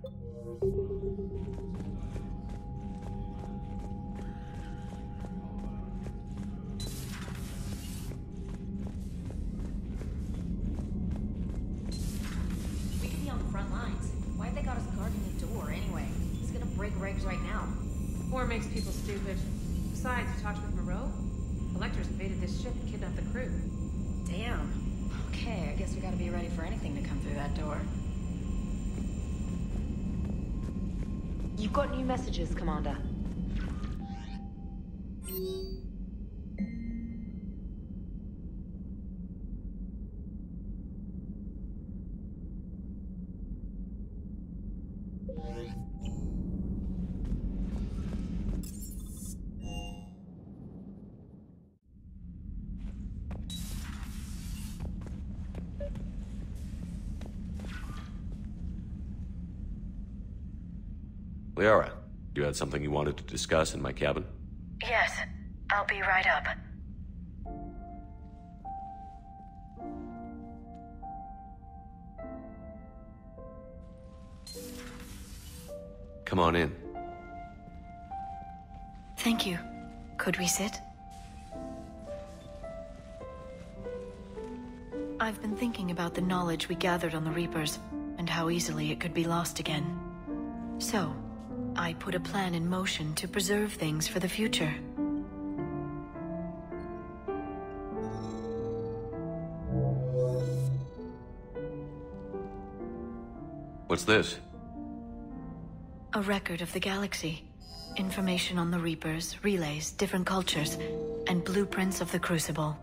We could be on the front lines. Why have they got us guarding the door anyway? It's gonna break regs right now. War makes people stupid. Besides, you talked with Moreau? Electors invaded this ship and kidnapped the crew. Damn. Okay, I guess we gotta be ready for anything to come through that door. You've got new messages, Commander. Liara, you had something you wanted to discuss in my cabin? Yes, I'll be right up. Come on in. Thank you. Could we sit? I've been thinking about the knowledge we gathered on the Reapers, and how easily it could be lost again. So, I put a plan in motion to preserve things for the future. What's this? A record of the galaxy. Information on the Reapers, relays, different cultures, and blueprints of the Crucible.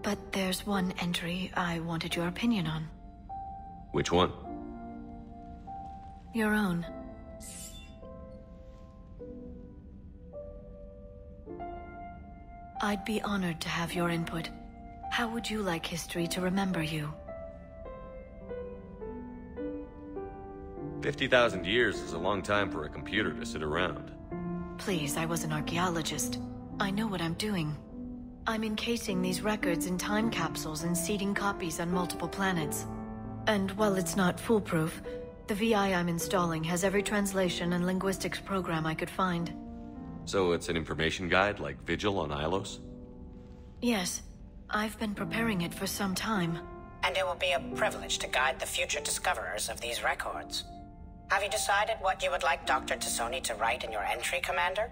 But there's one entry I wanted your opinion on. Which one? Your own. I'd be honored to have your input. How would you like history to remember you? 50,000 years is a long time for a computer to sit around. Please, I was an archaeologist. I know what I'm doing. I'm encasing these records in time capsules and seeding copies on multiple planets. And while it's not foolproof, the VI I'm installing has every translation and linguistics program I could find. So it's an information guide like Vigil on Ilos? Yes, I've been preparing it for some time. And it will be a privilege to guide the future discoverers of these records. Have you decided what you would like Dr. Tassoni to write in your entry, Commander?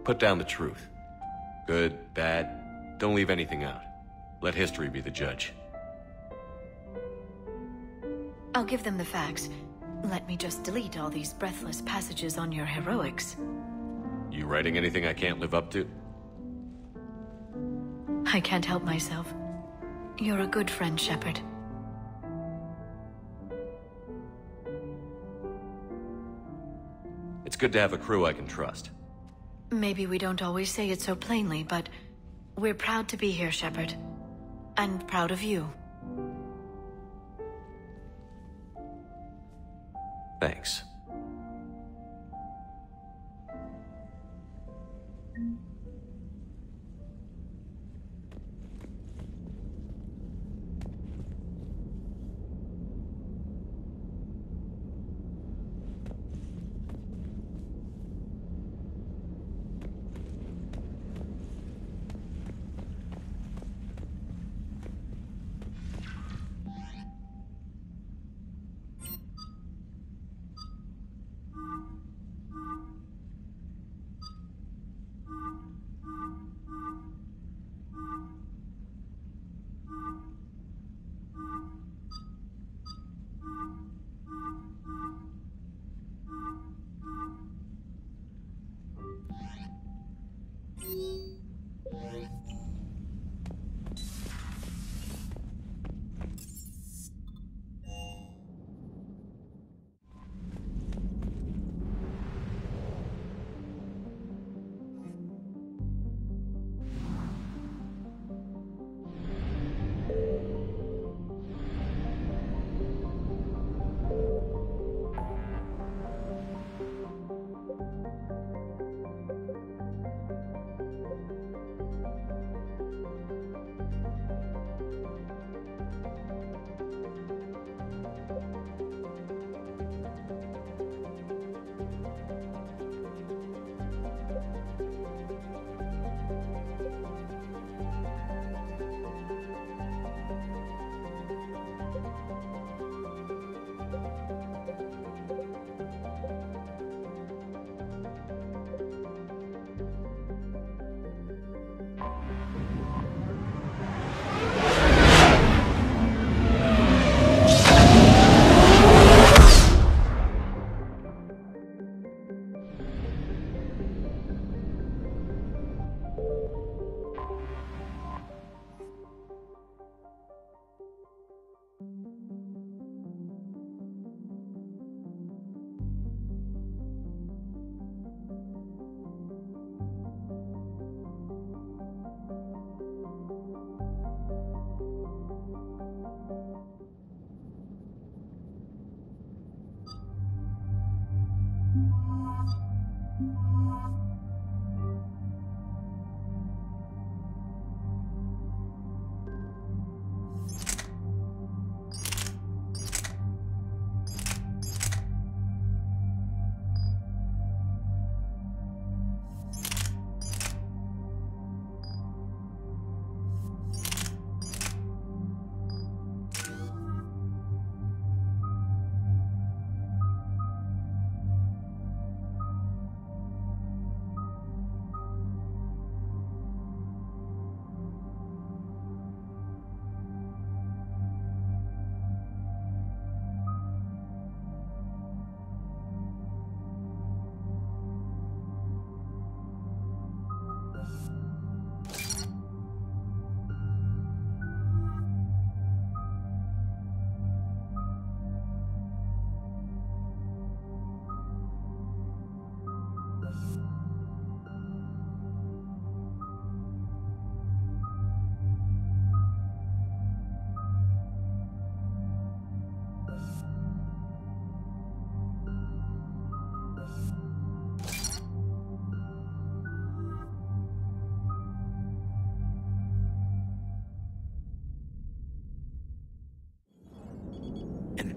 Put down the truth. Good, bad, don't leave anything out. Let history be the judge. I'll give them the facts. Let me just delete all these breathless passages on your heroics. You writing anything I can't live up to? I can't help myself. You're a good friend, Shepard. It's good to have a crew I can trust. Maybe we don't always say it so plainly, but we're proud to be here, Shepard. And proud of you. Thanks.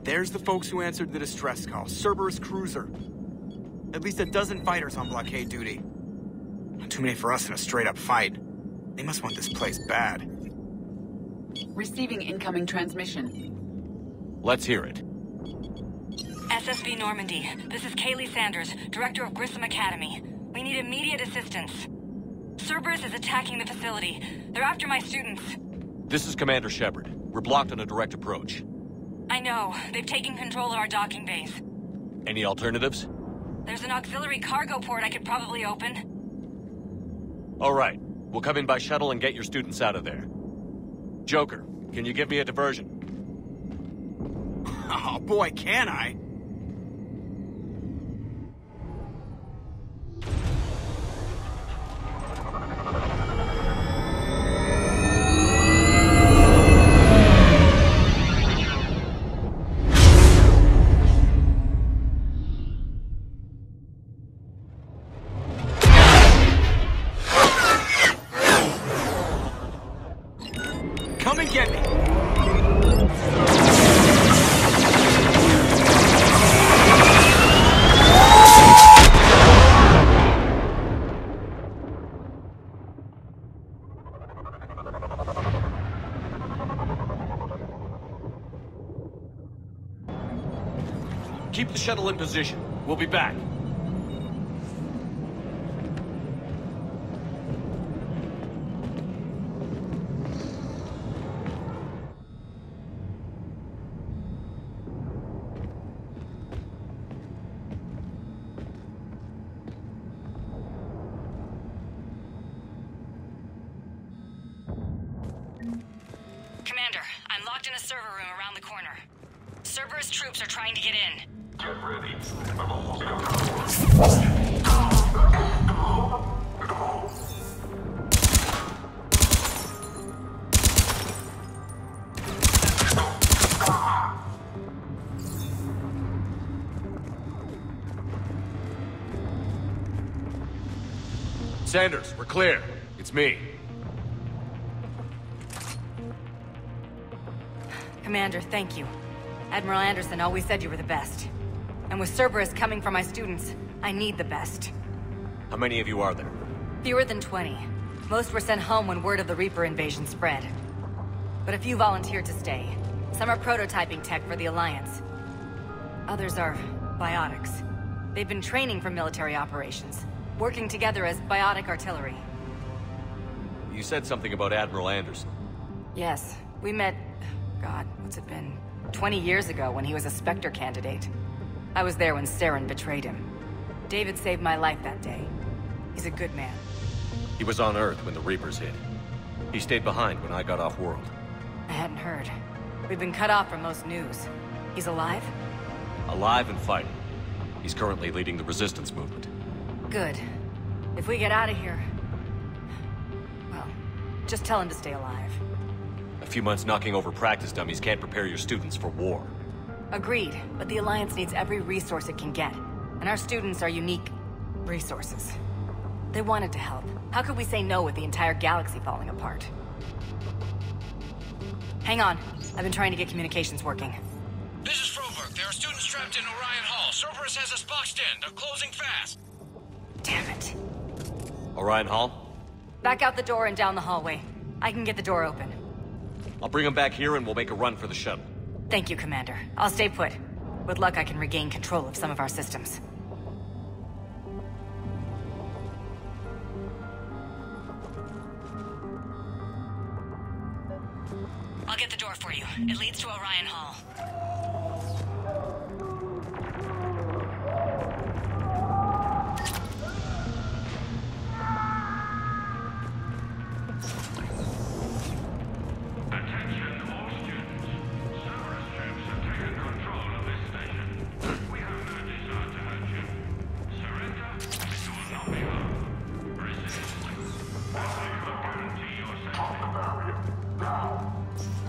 There's the folks who answered the distress call. Cerberus cruiser. At least a dozen fighters on blockade duty. Not too many for us in a straight-up fight. They must want this place bad. Receiving incoming transmission. Let's hear it. SSB Normandy. This is Kaylee Sanders, Director of Grissom Academy. We need immediate assistance. Cerberus is attacking the facility. They're after my students. This is Commander Shepard. We're blocked on a direct approach. I know. They've taken control of our docking bays. Any alternatives? There's an auxiliary cargo port I could probably open. All right. We'll come in by shuttle and get your students out of there. Joker, can you give me a diversion? Oh boy, can I! Come and get me! Keep the shuttle in position. We'll be back. Commander, I'm locked in a server room around the corner. Cerberus troops are trying to get in. Get ready. I'm almost out. Sanders, we're clear. It's me. Commander, thank you. Admiral Anderson always said you were the best. And with Cerberus coming for my students, I need the best. How many of you are there? Fewer than 20. Most were sent home when word of the Reaper invasion spread. But a few volunteered to stay. Some are prototyping tech for the Alliance. Others are biotics. They've been training for military operations, working together as biotic artillery. You said something about Admiral Anderson. Yes, we met... God, what's it been? 20 years ago when he was a Spectre candidate. I was there when Saren betrayed him. David saved my life that day. He's a good man. He was on Earth when the Reapers hit. He stayed behind when I got off-world. I hadn't heard. We've been cut off from most news. He's alive? Alive and fighting. He's currently leading the resistance movement. Good. If we get out of here... well, just tell him to stay alive. A few months knocking over practice dummies can't prepare your students for war. Agreed, but the Alliance needs every resource it can get. And our students are unique resources. They wanted to help. How could we say no with the entire galaxy falling apart? Hang on. I've been trying to get communications working. This is Froberg. There are students trapped in Orion Hall. Cerberus has us boxed in. They're closing fast. Damn it. Orion Hall? Back out the door and down the hallway. I can get the door open. I'll bring them back here and we'll make a run for the shuttle. Thank you, Commander. I'll stay put. With luck, I can regain control of some of our systems. I'll get the door for you. It leads to Orion Hall.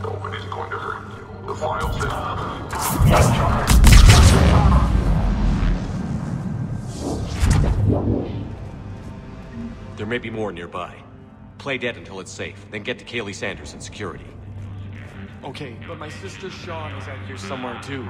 Nobody's going to hurt you. The file There may be more nearby. Play dead until it's safe, then get to Kaylee Sanders in security. Okay, but my sister Sean is out here somewhere too.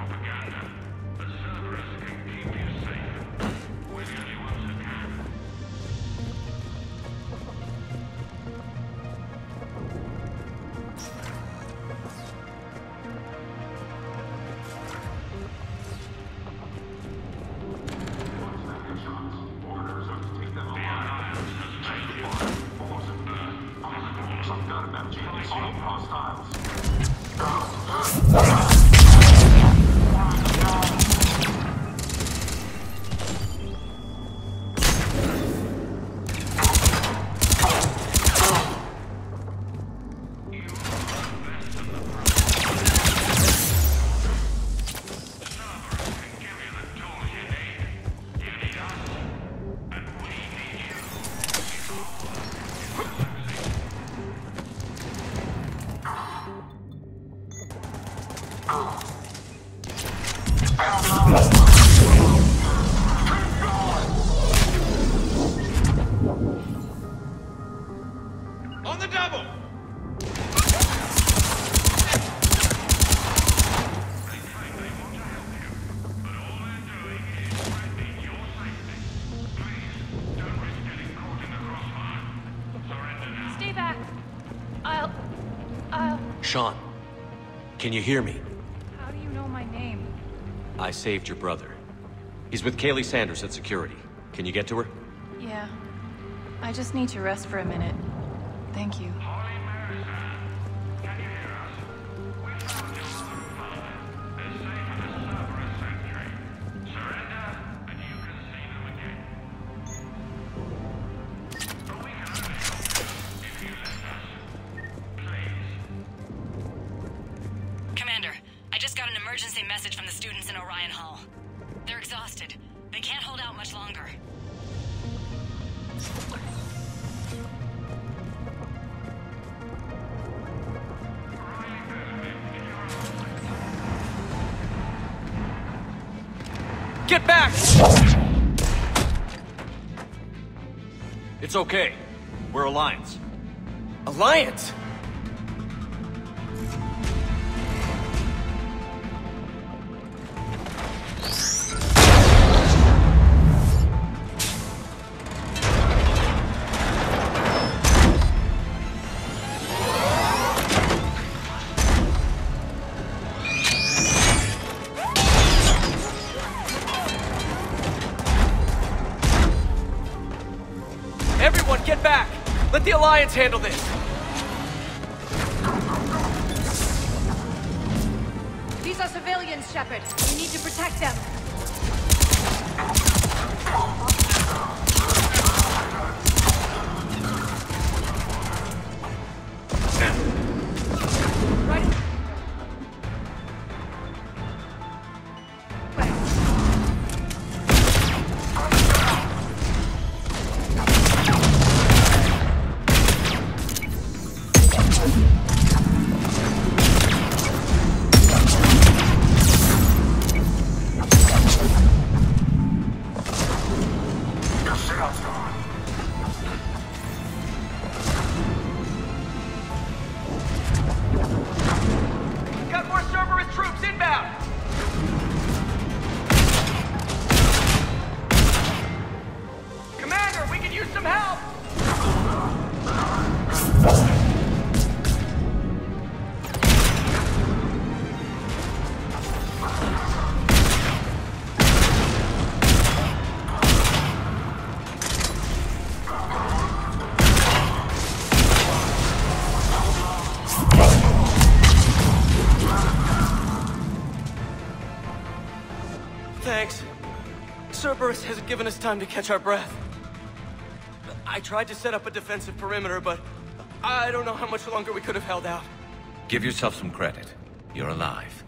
On the double! Stay back. I'll... Sean, can you hear me? How do you know my name? I saved your brother. He's with Kaylee Sanders at security. Can you get to her? Yeah. I just need to rest for a minute. Thank you. Commander, I just got an emergency message from the students in Orion Hall. They're exhausted. They can't hold out much longer. Get back! It's okay. We're Alliance. Alliance? Everyone, get back! Let the Alliance handle this! These are civilians, Shepard. We need to protect them. Got more Cerberus troops inbound! Commander, we can use some help! Thanks. Cerberus hasn't given us time to catch our breath. I tried to set up a defensive perimeter, but I don't know how much longer we could have held out. Give yourself some credit. You're alive.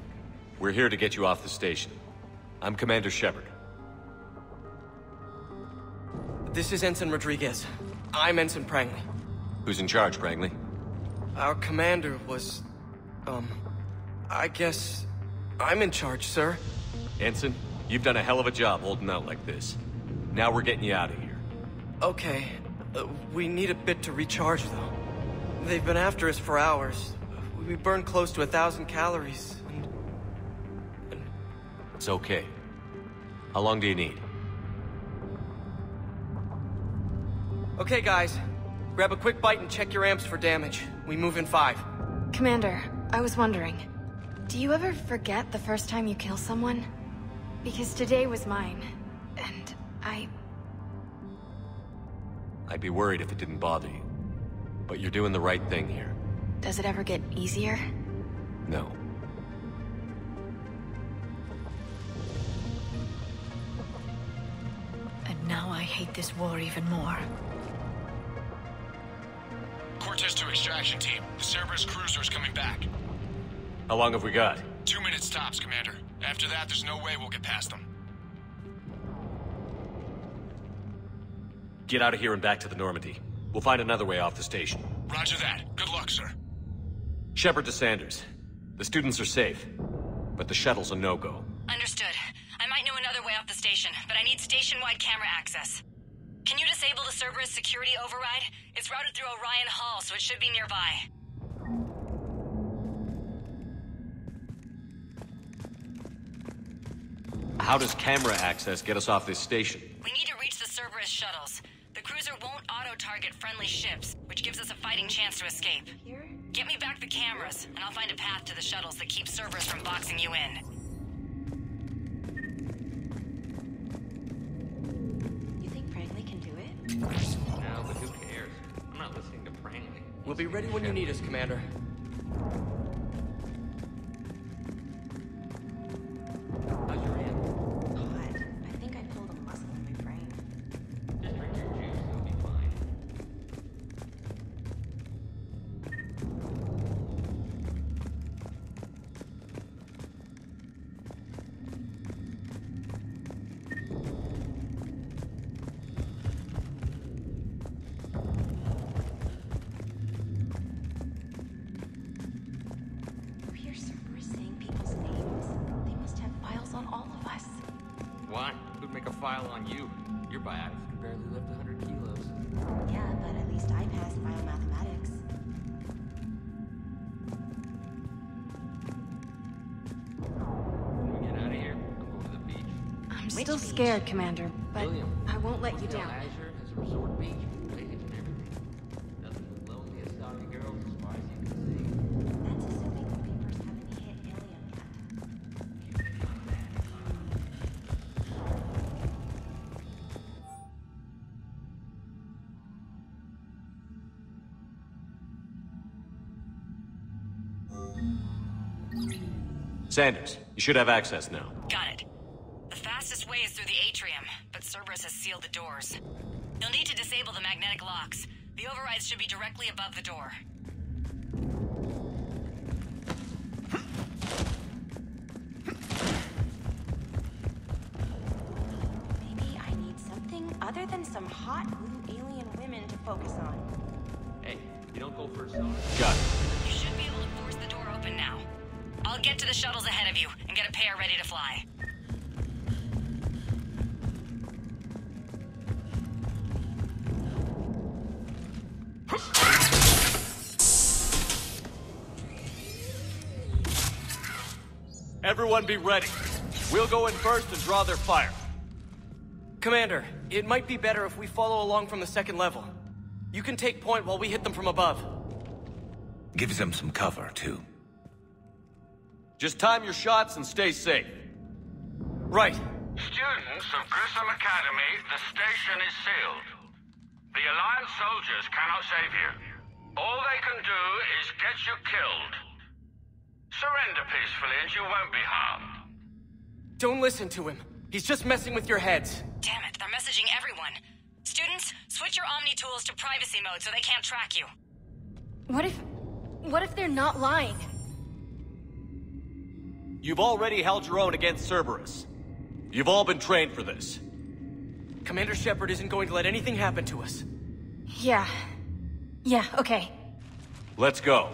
We're here to get you off the station. I'm Commander Shepard. This is Ensign Rodriguez. I'm Ensign Prangley. Who's in charge, Prangley? Our commander was... I guess... I'm in charge, sir. Ensign, you've done a hell of a job holding out like this. Now we're getting you out of here. Okay. We need a bit to recharge, though. They've been after us for hours. We burned close to 1,000 calories, and... It's okay. How long do you need? Okay, guys. Grab a quick bite and check your amps for damage. We move in 5. Commander, I was wondering, do you ever forget the first time you kill someone? Because today was mine, and I'd be worried if it didn't bother you. But you're doing the right thing here. Does it ever get easier? No. And now I hate this war even more. Cortez to extraction team. The Cerberus cruiser is coming back. How long have we got? 2 minutes tops, Commander. After that, there's no way we'll get past them. Get out of here and back to the Normandy. We'll find another way off the station. Roger that. Good luck, sir. Shepard to Sanders. The students are safe, but the shuttle's a no-go. Understood. I might know another way off the station, but I need station-wide camera access. Can you disable the Cerberus security override? It's routed through Orion Hall, so it should be nearby. How does camera access get us off this station? We need to reach the Cerberus shuttles. The cruiser won't auto-target friendly ships, which gives us a fighting chance to escape. Here? Get me back the cameras, and I'll find a path to the shuttles that keeps Cerberus from boxing you in. You think Franklin can do it? No, but who cares? I'm not listening to Franklin. We'll be ready when you need us, Commander. How's your hand? God, I think I pulled a muscle in my brain. Just drink your juice, you'll be fine. You hear Cerberus saying people's names? They must have files on all of us. Why? Who'd make a file on you? Your biotics can barely lift 100 kilos. Yeah, but at least I passed biomathematics. When we get out of here, I'm going to the beach. I'm Which still beach? scared, Commander, but William, I won't let you Hotel down. Azure has a resort beach with ladies and everything. Nothing but lonely as Saudi girls as far as you can see. That's assuming the Reapers haven't hit Alien yet. Sanders, you should have access now. Got it. The fastest way is through the atrium, but Cerberus has sealed the doors. You'll need to disable the magnetic locks. The overrides should be directly above the door. Maybe I need something other than some hot blue alien women to focus on. Hey, you don't go first, Sarge. Got it. You should be able to force the door open now. I'll get to the shuttles ahead of you and get a pair ready to fly. Everyone be ready. We'll go in first and draw their fire. Commander, it might be better if we follow along from the second level. You can take point while we hit them from above. Gives them some cover, too. Just time your shots and stay safe. Right. Students of Grissom Academy, the station is sealed. The Alliance soldiers cannot save you. All they can do is get you killed. Surrender peacefully and you won't be harmed. Don't listen to him. He's just messing with your heads. Damn it, they're messaging everyone. Students, switch your Omni tools to privacy mode so they can't track you. What if they're not lying? You've already held your own against Cerberus. You've all been trained for this. Commander Shepard isn't going to let anything happen to us. Yeah. Yeah, okay. Let's go.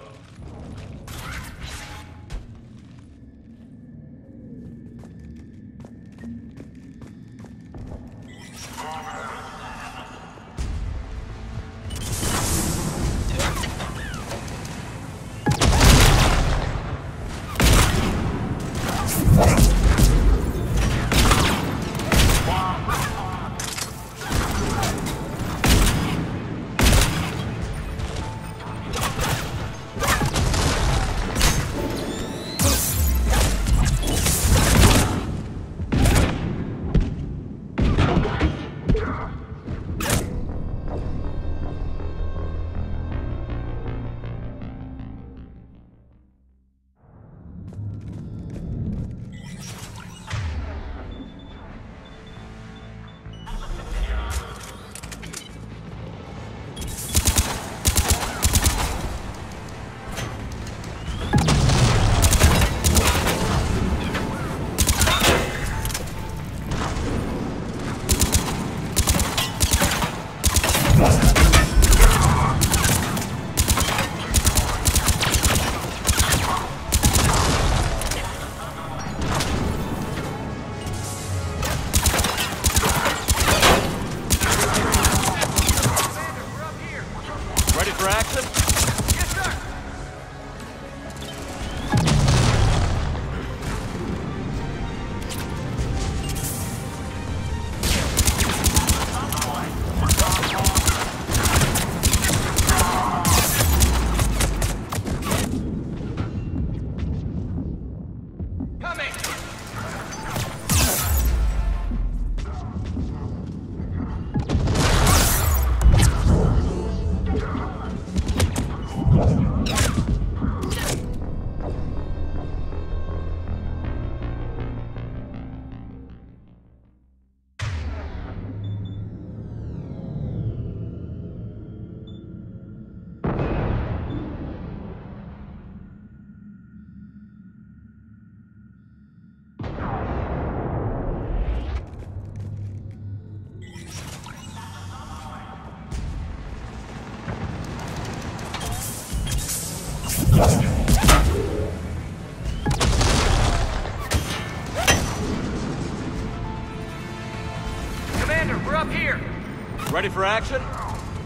Ready for action?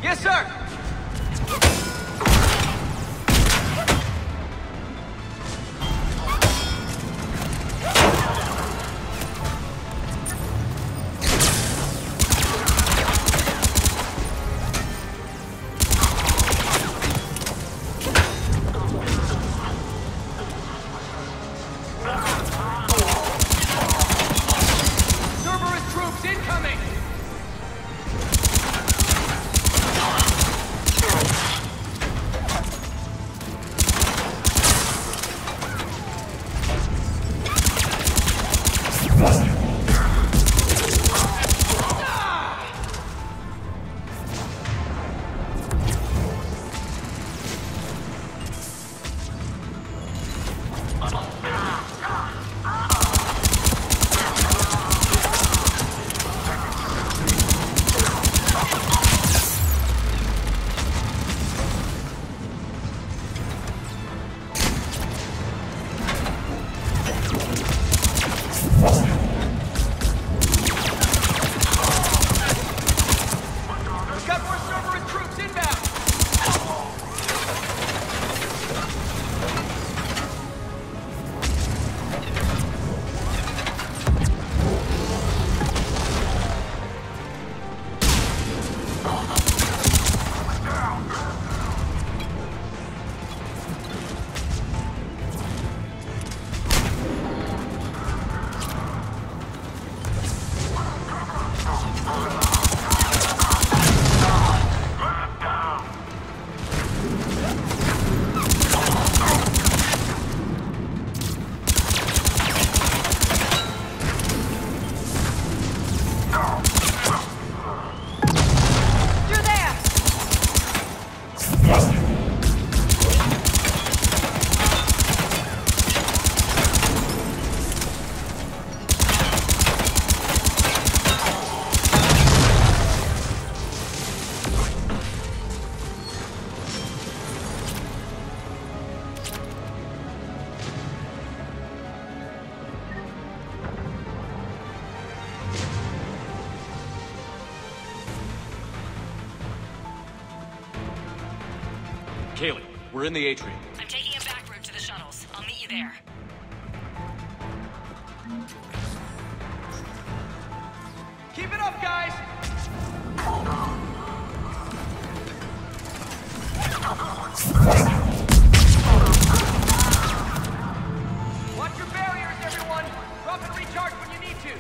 Yes, sir! Cerberus troops incoming! Kaylee, we're in the atrium. I'm taking a back route to the shuttles. I'll meet you there. Keep it up, guys! Watch your barriers, everyone! Drop and recharge when you need to!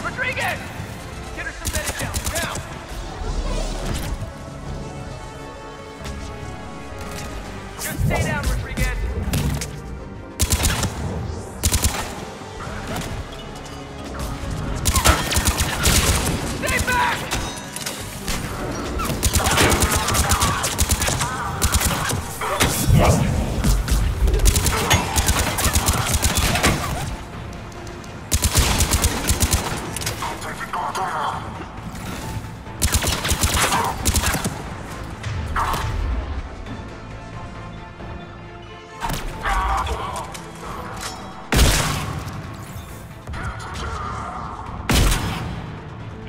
Rodriguez! Get her some medic down, now! Just stay down, Rodriguez! Stay back!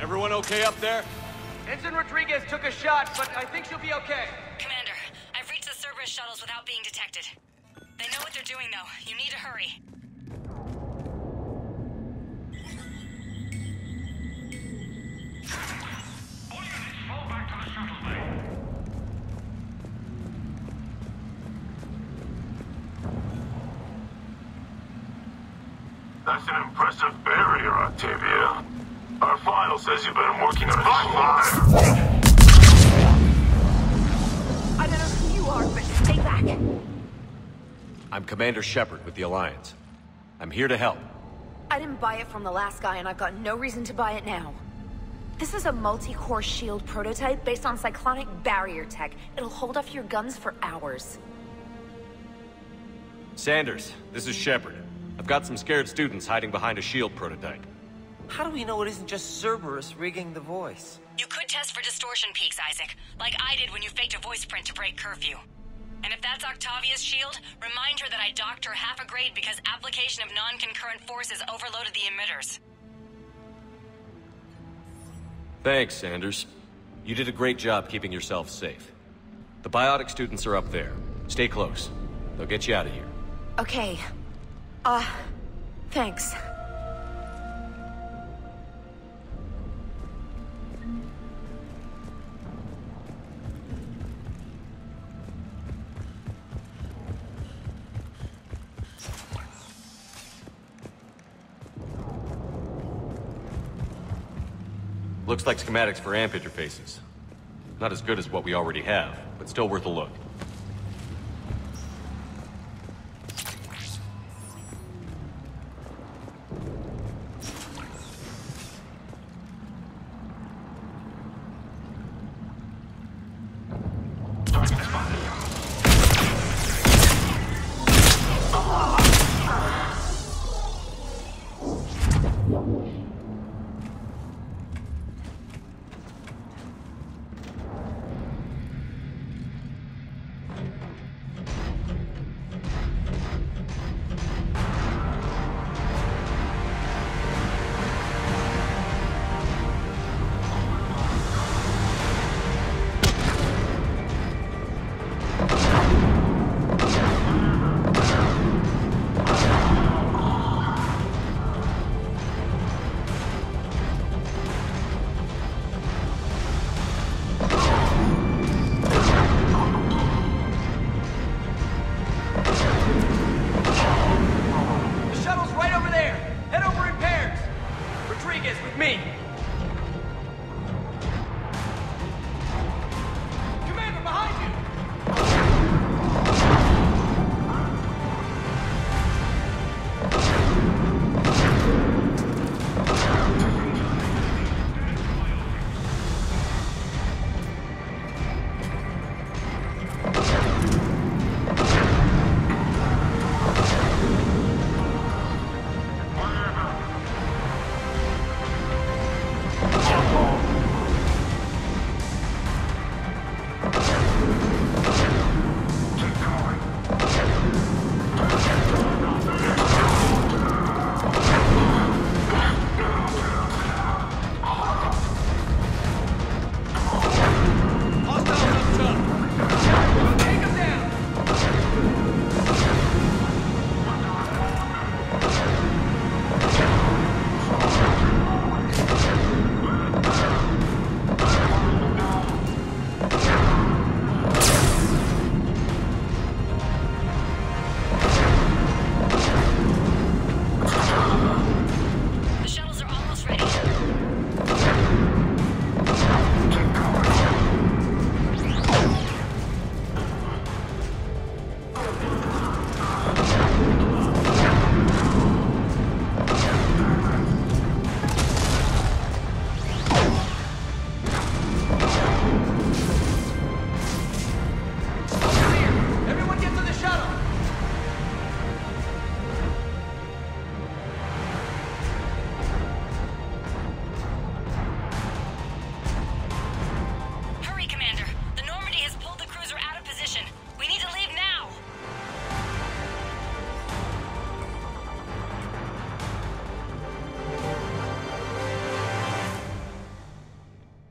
Everyone okay up there? Ensign Rodriguez took a shot, but I think she'll be okay. Commander, I've reached the Cerberus shuttles without being detected. They know what they're doing, though. You need to hurry. All units fall back to the shuttle bay. That's an impressive barrier, Octavia. Our file says you've been working on a fire. I don't know who you are, but stay back. I'm Commander Shepard with the Alliance. I'm here to help. I didn't buy it from the last guy, and I've got no reason to buy it now. This is a multi-core shield prototype based on cyclonic barrier tech. It'll hold off your guns for hours. Sanders, this is Shepard. I've got some scared students hiding behind a shield prototype. How do we know it isn't just Cerberus rigging the voice? You could test for distortion peaks, Isaac. Like I did when you faked a voice print to break curfew. And if that's Octavia's shield, remind her that I docked her half a grade because application of non-concurrent forces overloaded the emitters. Thanks, Sanders. You did a great job keeping yourself safe. The biotic students are up there. Stay close. They'll get you out of here. Okay. Thanks. Looks like schematics for amp interfaces. Not as good as what we already have, but still worth a look.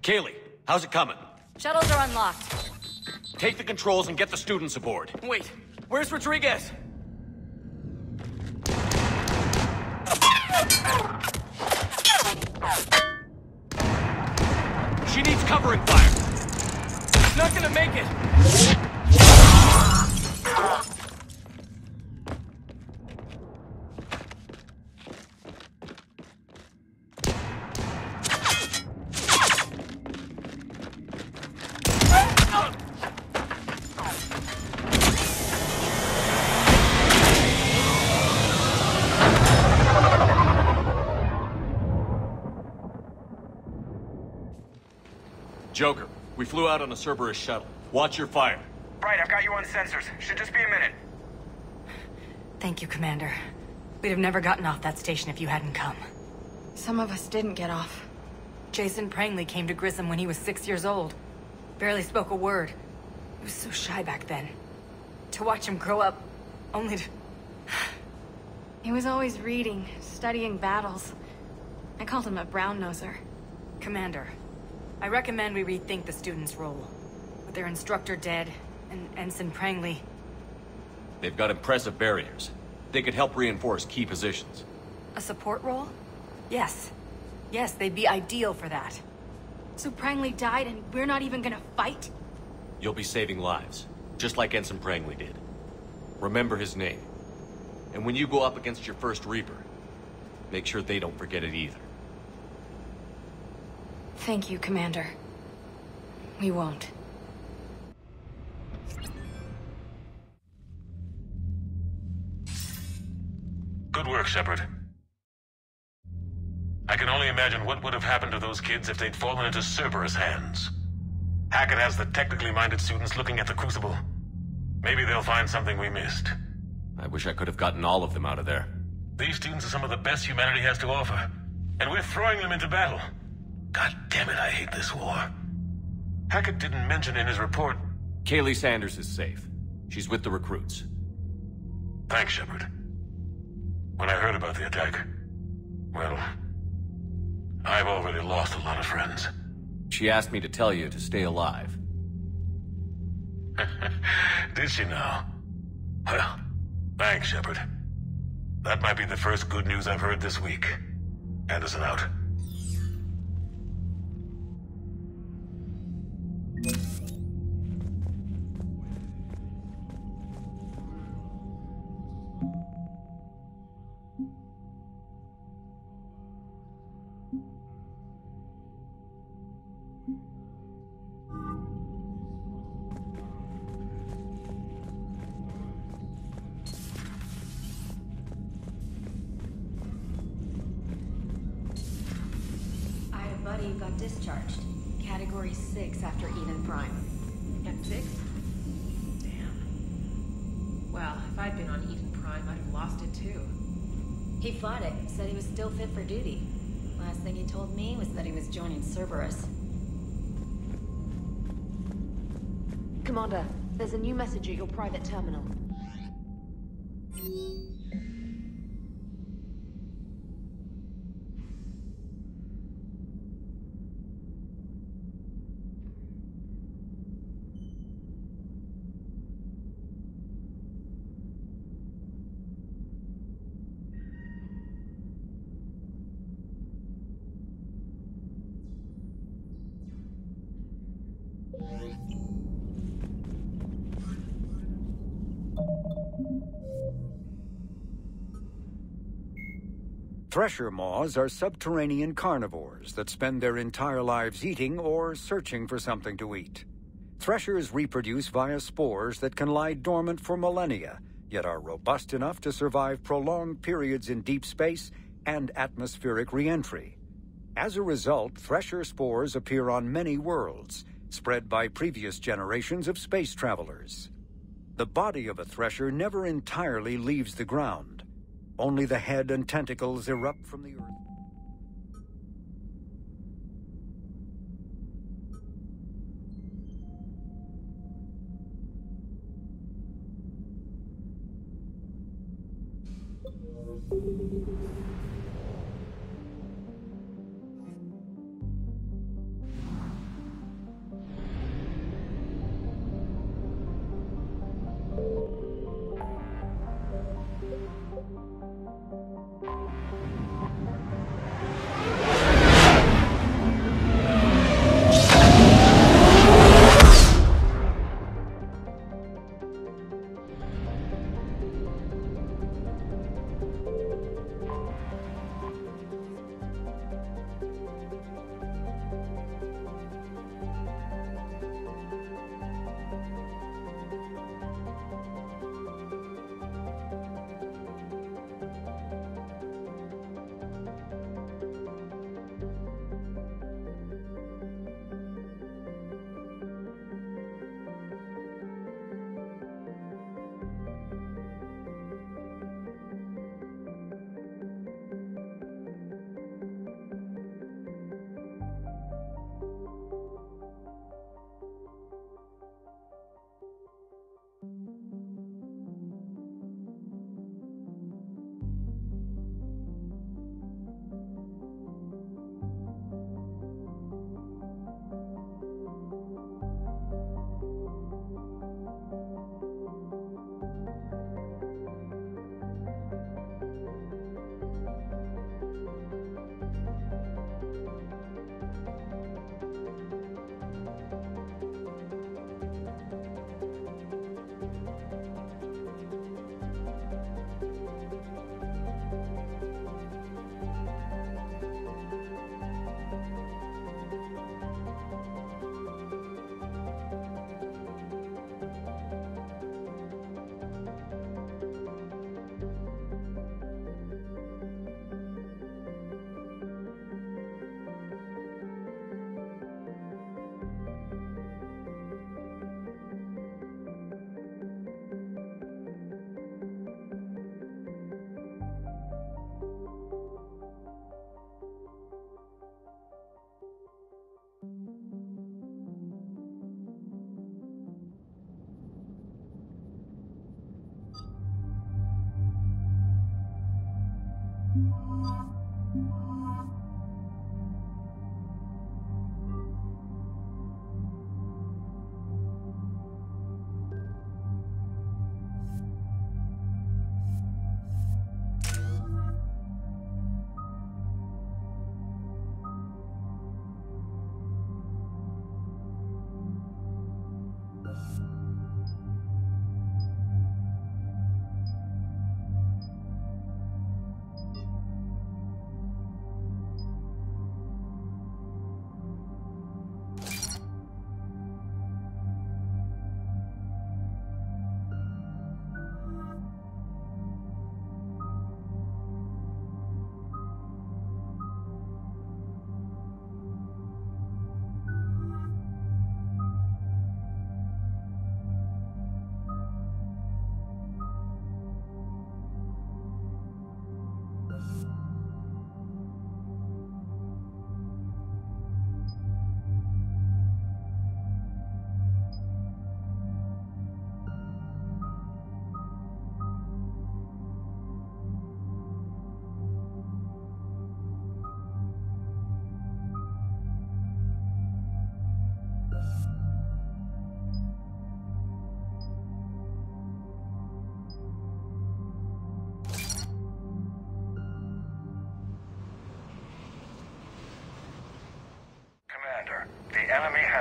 Kaylee, how's it coming? Shuttles are unlocked. Take the controls and get the students aboard. Wait, where's Rodriguez? She needs covering fire. She's not gonna make it. Joker, we flew out on a Cerberus shuttle. Watch your fire. Right, I've got you on sensors. Should just be a minute. Thank you, Commander. We'd have never gotten off that station if you hadn't come. Some of us didn't get off. Jason Prangley came to Grissom when he was 6 years old. Barely spoke a word. He was so shy back then. To watch him grow up, only to... He was always reading, studying battles. I called him a brown-noser. Commander, I recommend we rethink the students' role. With their instructor dead, and Ensign Prangley... They've got impressive barriers. They could help reinforce key positions. A support role? Yes. Yes, they'd be ideal for that. So Prangley died and we're not even gonna fight? You'll be saving lives, just like Ensign Prangley did. Remember his name. And when you go up against your first Reaper, make sure they don't forget it either. Thank you, Commander. We won't. Good work, Shepard. I can only imagine what would have happened to those kids if they'd fallen into Cerberus' hands. Hackett has the technically minded students looking at the Crucible. Maybe they'll find something we missed. I wish I could have gotten all of them out of there. These students are some of the best humanity has to offer, and we're throwing them into battle. God damn it, I hate this war. Hackett didn't mention in his report... Kaylee Sanders is safe. She's with the recruits. Thanks, Shepard. When I heard about the attack, well, I've already lost a lot of friends. She asked me to tell you to stay alive. Did she now? Well, thanks, Shepard. That might be the first good news I've heard this week. Anderson out. Buddy got discharged. Category 6 after Eden Prime. At 6? Damn. Well, if I'd been on Eden Prime, I'd have lost it too. He fought it, said he was still fit for duty. Last thing he told me was that he was joining Cerberus. Commander, there's a new message at your private terminal. Thresher maws are subterranean carnivores that spend their entire lives eating or searching for something to eat. Threshers reproduce via spores that can lie dormant for millennia, yet are robust enough to survive prolonged periods in deep space and atmospheric re-entry. As a result, thresher spores appear on many worlds, spread by previous generations of space travelers. The body of a thresher never entirely leaves the ground. Only the head and tentacles erupt from the earth.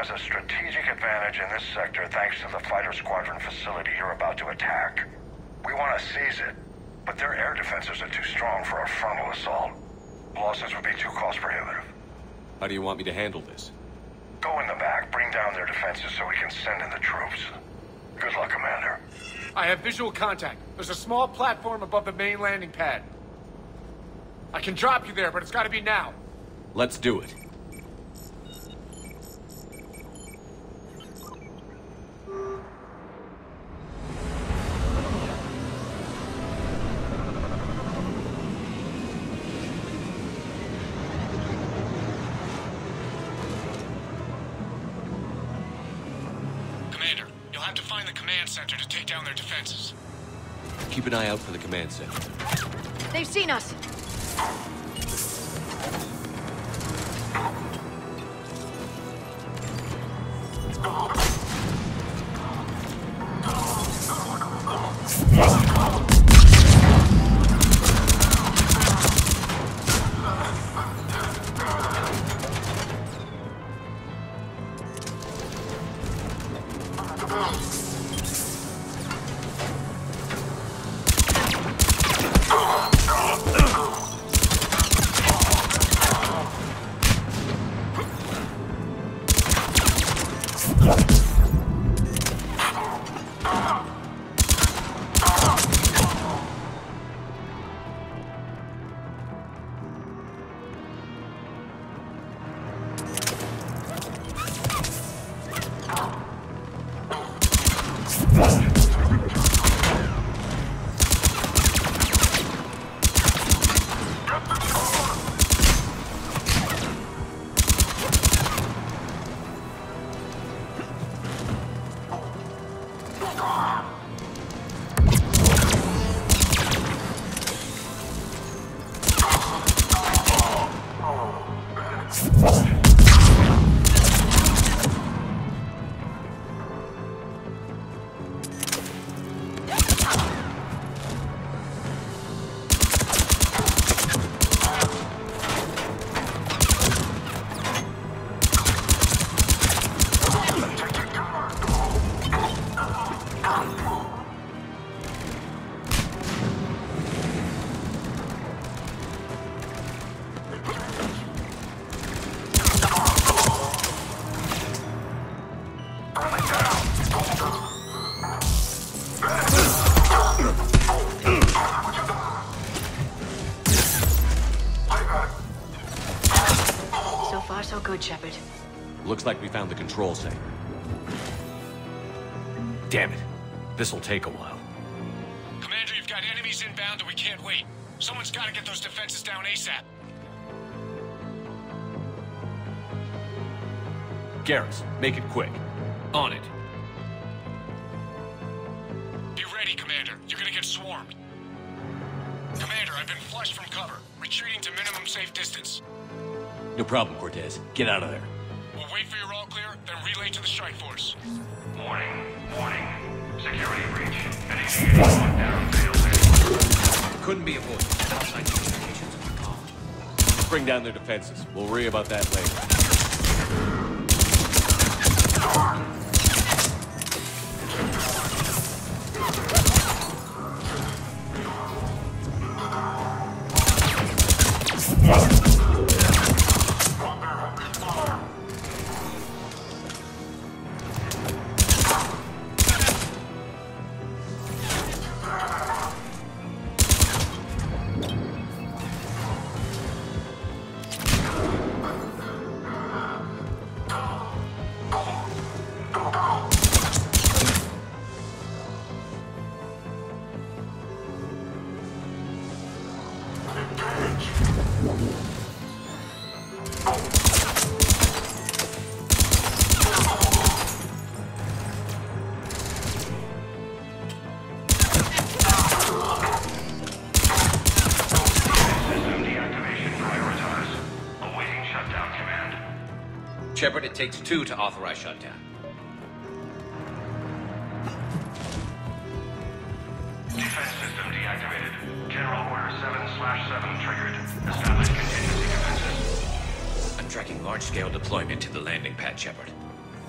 has a strategic advantage in this sector thanks to the fighter squadron facility you're about to attack. We want to seize it, but their air defenses are too strong for a frontal assault. Losses would be too cost prohibitive. How do you want me to handle this? Go in the back, bring down their defenses so we can send in the troops. Good luck, Commander. I have visual contact. There's a small platform above the main landing pad. I can drop you there, but it's gotta be now. Let's do it. Commander, you'll have to find the command center to take down their defenses. Keep an eye out for the command center. They've seen us. So good, Shepard. Looks like we found the control center. Damn it. This'll take a while. Commander, you've got enemies inbound and we can't wait. Someone's gotta get those defenses down ASAP. Garrus, make it quick. On it. Be ready, Commander. You're gonna get swarmed. Commander, I've been flushed from cover. Retreating to minimum safe distance. No problem, Cortez. Get out of there. We'll wait for your all clear, then relay to the strike force. Warning. Security breach. Initiating lockdown failsafe. Couldn't be avoided. Outside communications are gone. Bring down their defenses. We'll worry about that later. Shepard, it takes 2 to authorize shutdown. Defense system deactivated. General Order 7/7 triggered. Establish contingency defenses. I'm tracking large-scale deployment to the landing pad, Shepard.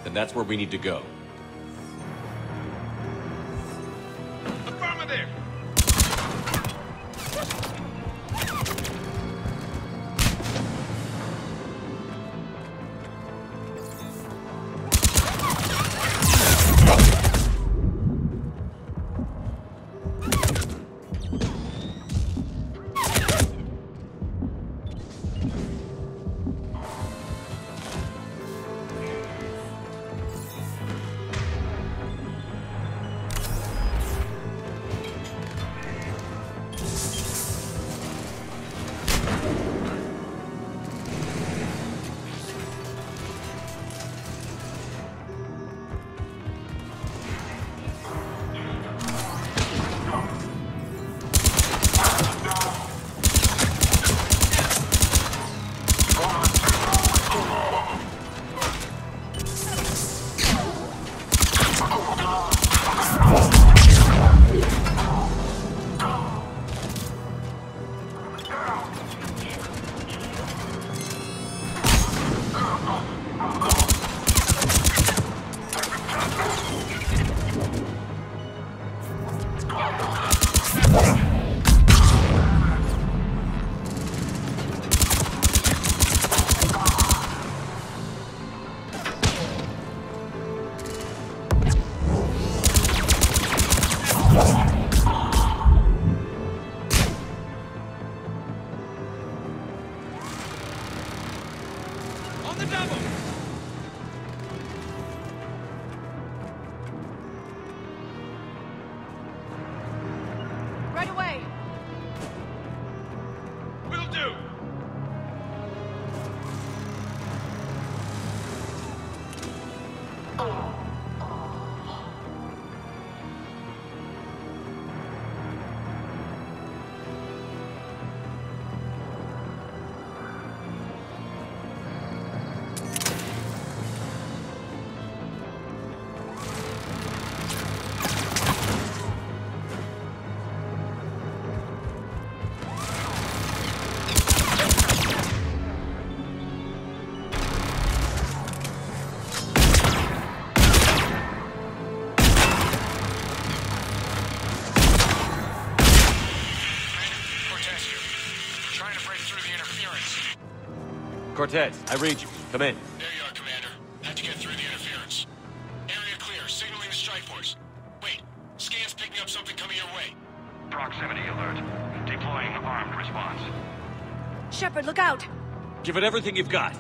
then that's where we need to go. Affirmative! Right away! Will do! Cortez, I read you. Come in. There you are, Commander. Had to get through the interference. Area clear, signaling the strike force. Wait, scan's picking up something coming your way. Proximity alert. Deploying armed response. Shepard, look out! Give it everything you've got.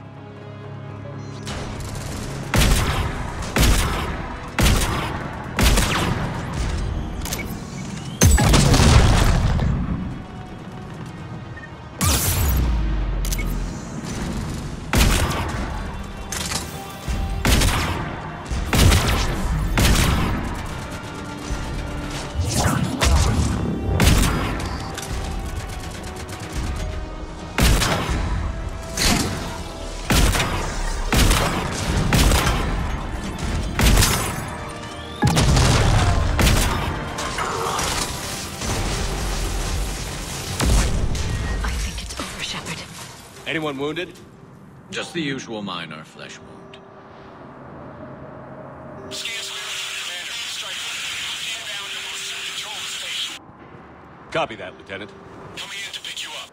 Anyone wounded? Just the usual minor flesh wound. Copy that, Lieutenant. Coming in to pick you up.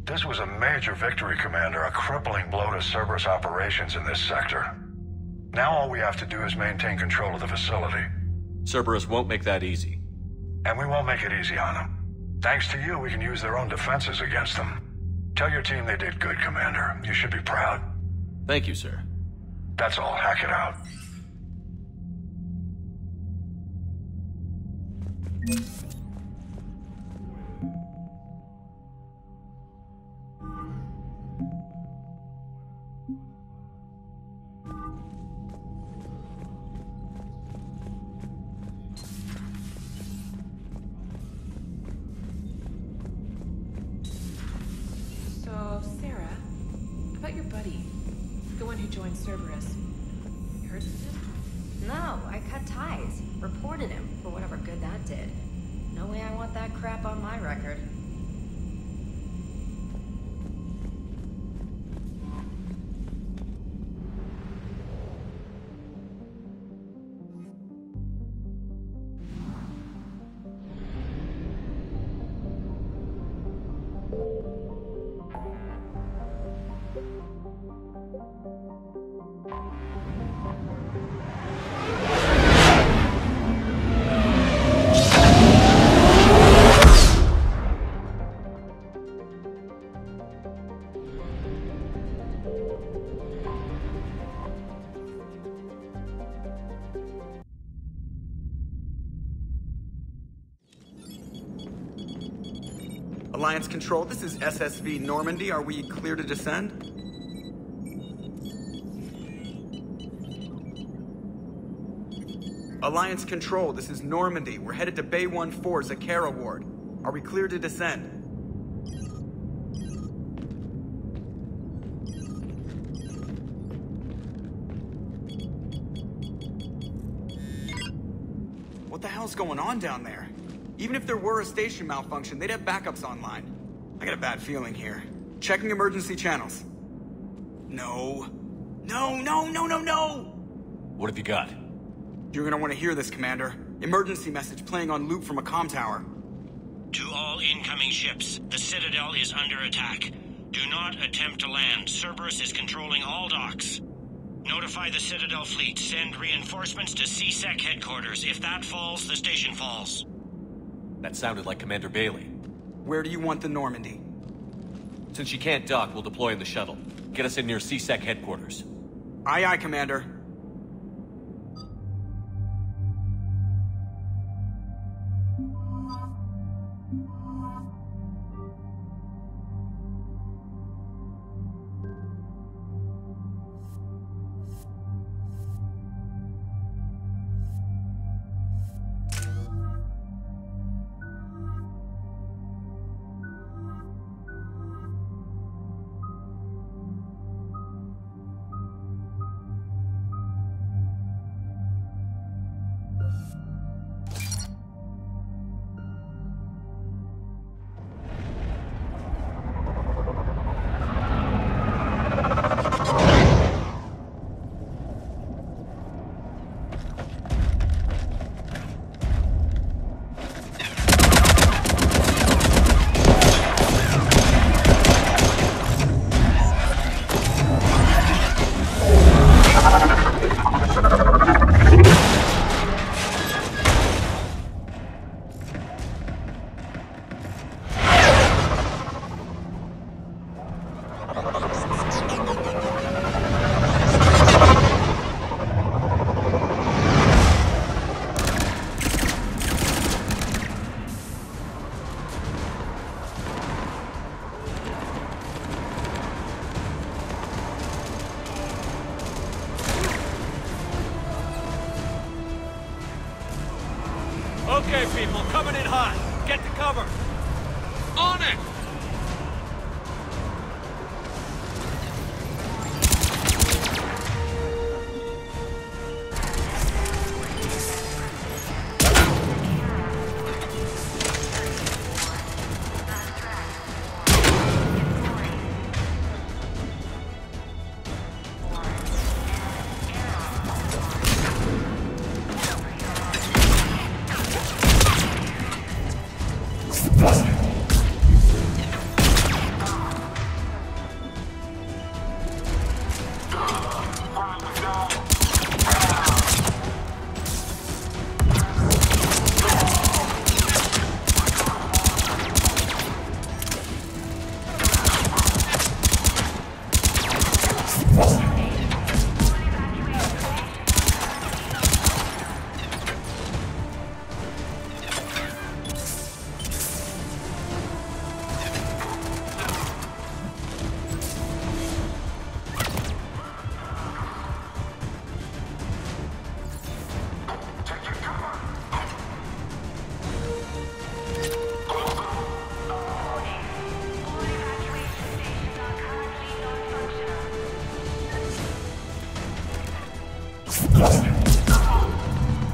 This was a major victory, Commander. A crippling blow to Cerberus operations in this sector. Now all we have to do is maintain control of the facility. Cerberus won't make that easy. And we won't make it easy on them. Thanks to you, we can use their own defenses against them. Tell your team they did good, Commander. You should be proud. Thank you, sir. That's all. Hack it out. So, Sarah, about your buddy, the one who joined Cerberus. You heard from him? No, I cut ties. Reported him for whatever good that did. No way I want that crap on my record. Alliance Control, this is SSV Normandy. Are we clear to descend? Alliance Control, this is Normandy. We're headed to Bay 1-4's Zakara Ward. Are we clear to descend? What the hell's going on down there? Even if there were a station malfunction, they'd have backups online. I got a bad feeling here. Checking emergency channels. No. No, no, no, no, no! What have you got? You're gonna want to hear this, Commander. Emergency message playing on loop from a comm tower. To all incoming ships, the Citadel is under attack. Do not attempt to land. Cerberus is controlling all docks. Notify the Citadel fleet. Send reinforcements to CSEC headquarters. If that falls, the station falls. That sounded like Commander Bailey. Where do you want the Normandy? Since she can't dock, we'll deploy in the shuttle. Get us in near CSEC headquarters. Aye, aye, Commander. Okay, people, coming in hot. Get to cover. On it!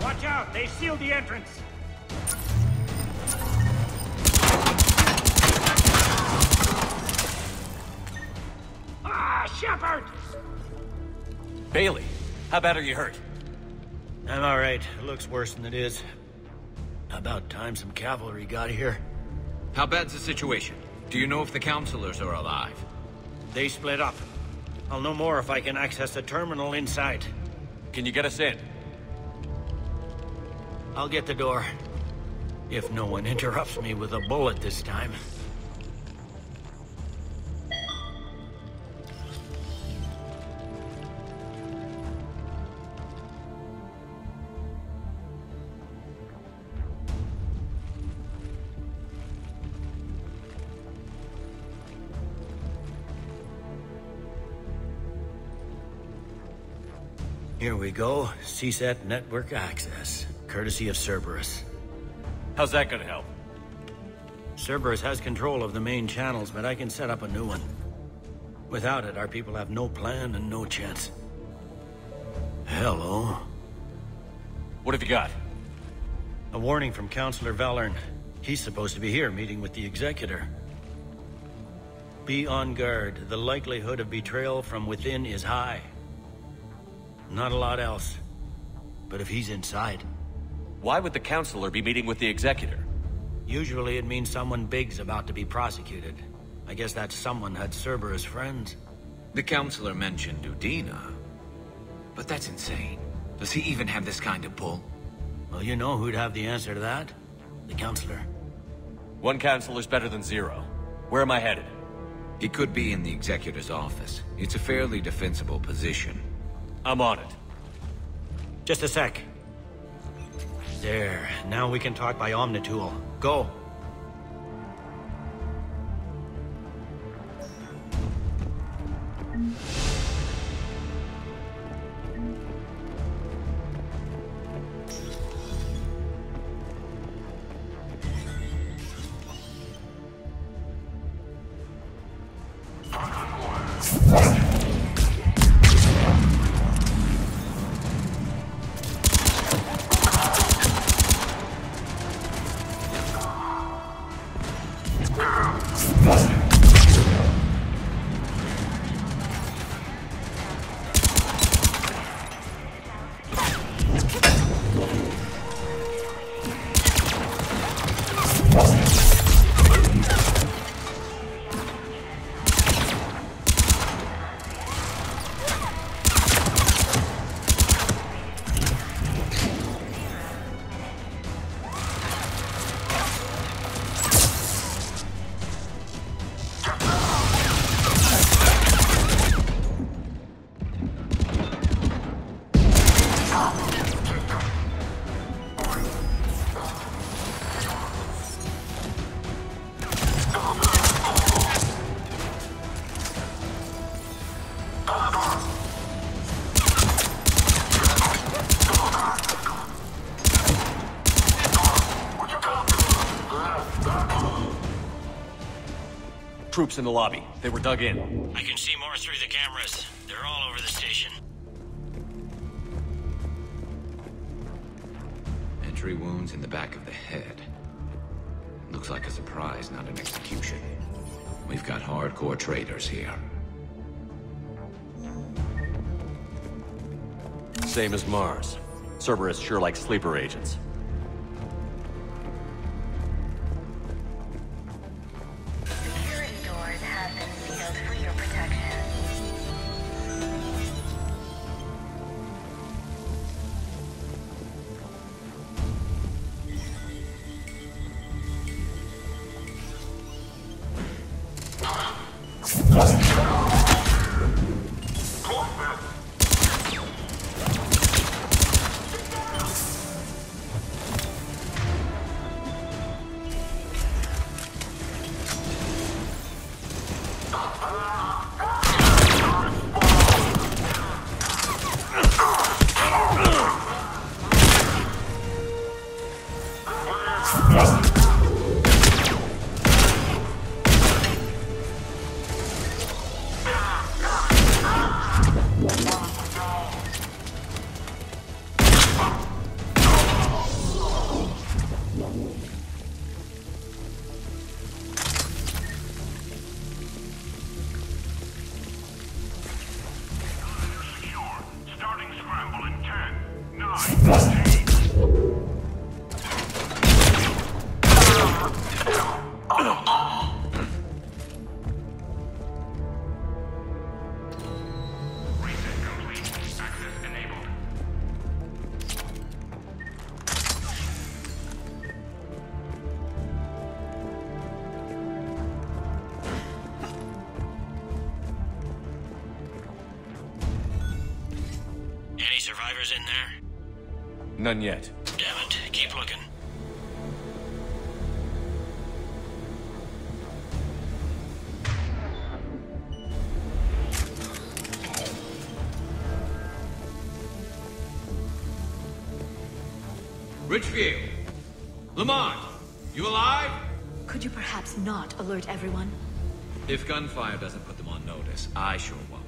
Watch out! They sealed the entrance! Ah, Shepard! Bailey, how bad are you hurt? I'm alright. It looks worse than it is. About time some cavalry got here. How bad's the situation? Do you know if the counselors are alive? They split up. I'll know more if I can access the terminal inside. Can you get us in? I'll get the door. If no one interrupts me with a bullet this time. Here we go. CSAT network access, courtesy of Cerberus. How's that gonna help? Cerberus has control of the main channels, but I can set up a new one. Without it, our people have no plan and no chance. Hello. What have you got? A warning from Counselor Valern. He's supposed to be here meeting with the Executor. Be on guard. The likelihood of betrayal from within is high. Not a lot else. But if he's inside... Why would the Counselor be meeting with the Executor? Usually it means someone big's about to be prosecuted. I guess that someone had Cerberus friends. The counselor mentioned Udina. But that's insane. Does he even have this kind of pull? Well, you know who'd have the answer to that? The Counselor. One Counselor's better than zero. Where am I headed? He could be in the Executor's office. It's a fairly defensible position. I'm on it. Just a sec. There. Now we can talk by Omnitool. Go. Troops in the lobby. They were dug in. I can see more through the cameras. They're all over the station. Entry wounds in the back of the head. Looks like a surprise, not an execution. We've got hardcore traitors here. Same as Mars. Cerberus sure likes sleeper agents. survivors in there? None yet. Damn it. Keep looking. Richfield! Lamont! You alive? Could you perhaps not alert everyone? If gunfire doesn't put them on notice, I sure won't.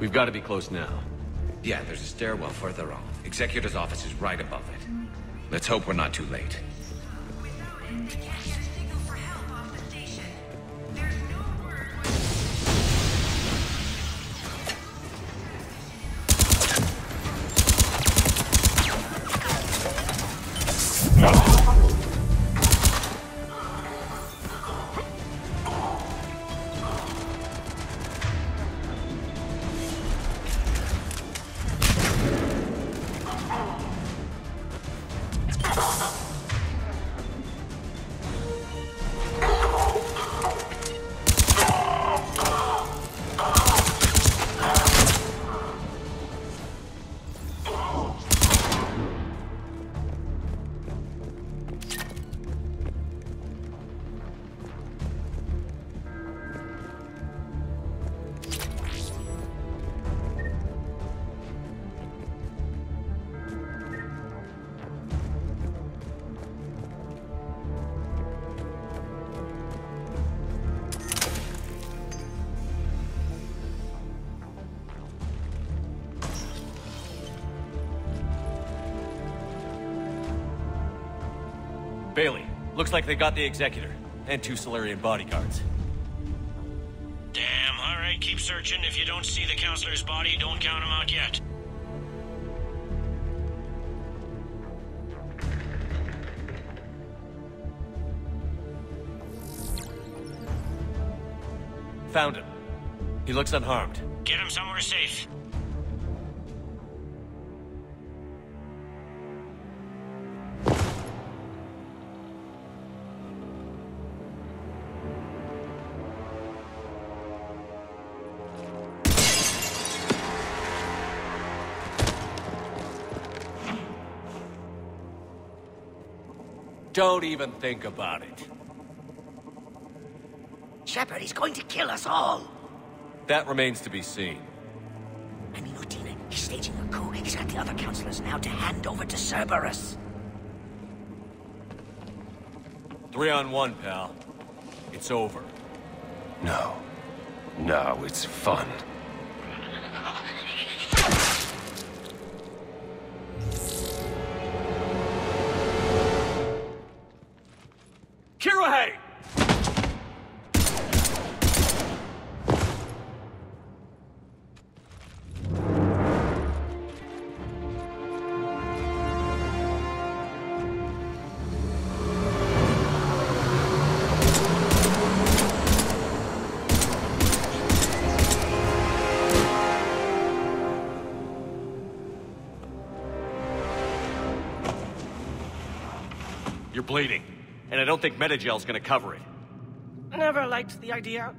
We've got to be close now. Yeah, there's a stairwell further on. Executor's office is right above it. Let's hope we're not too late. Bailey, looks like they got the Executor, and 2 Solarian bodyguards. Damn, alright, keep searching. If you don't see the counselor's body, don't count him out yet. Found him. He looks unharmed. Get him somewhere safe. Don't even think about it. Shepard, he's going to kill us all. That remains to be seen. I mean, Lieutenant, he's staging a coup. He's got the other counselors now to hand over to Cerberus. 3-on-1, pal. It's over. No. No, it's fun. Kirohe! You're bleeding, and I don't think Metagel's gonna cover it. Never liked the idea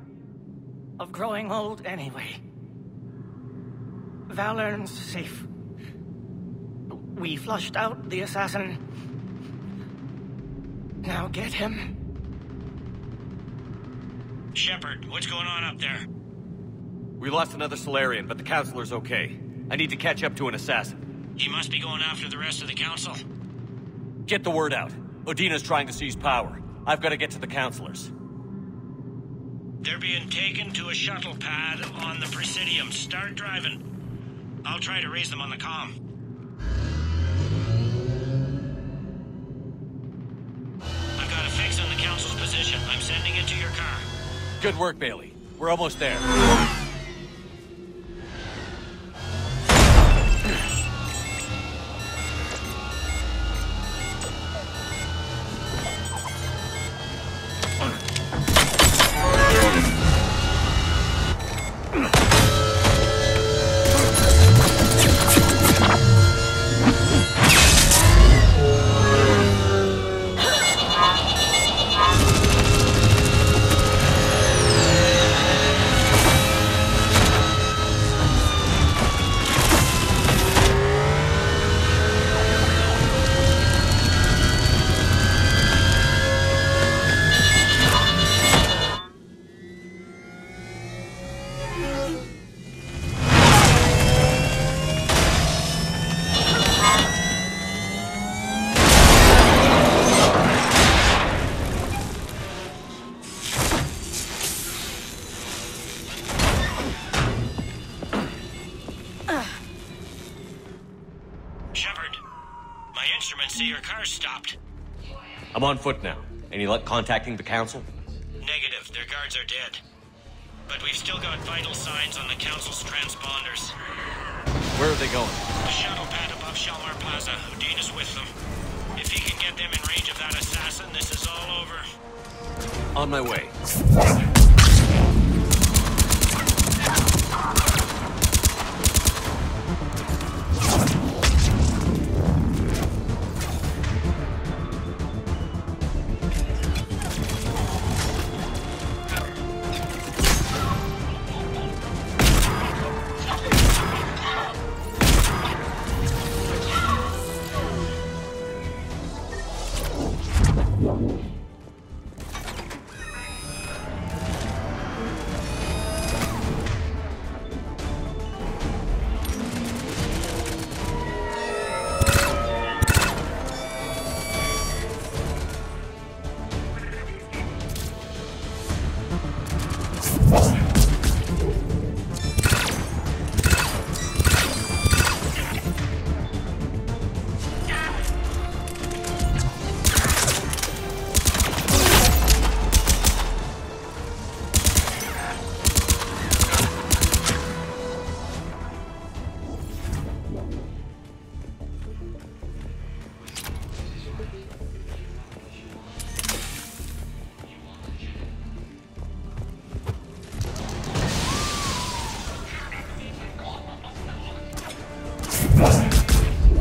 of growing old anyway. Valern's safe. We flushed out the assassin. Now get him. Shepard, what's going on up there? We lost another Solarian, but the Counselor's okay. I need to catch up to an assassin. He must be going after the rest of the Council. Get the word out. Odina's trying to seize power. I've got to get to the Counselors. They're being taken to a shuttle pad on the Presidium. Start driving. I'll try to raise them on the comm. I've got a fix on the Council's position. I'm sending it to your car. Good work, Bailey. We're almost there. I'm on foot now. Any luck contacting the Council? Negative. Their guards are dead. But we've still got vital signs on the Council's transponders. Where are they going? The shuttle pad above Shalmar Plaza. Udina's with them. If he can get them in range of that assassin, this is all over. On my way.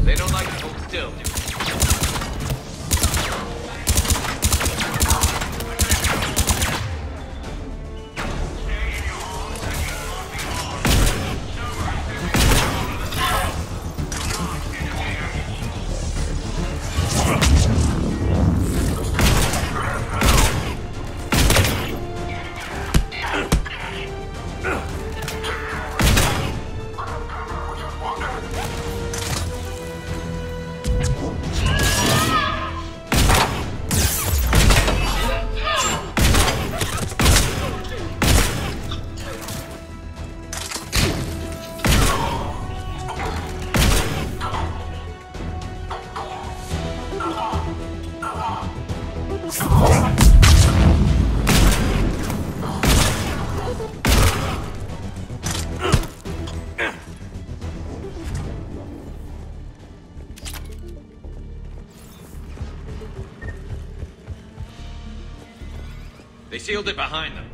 They don't like to hold still, do they? They sealed it behind them.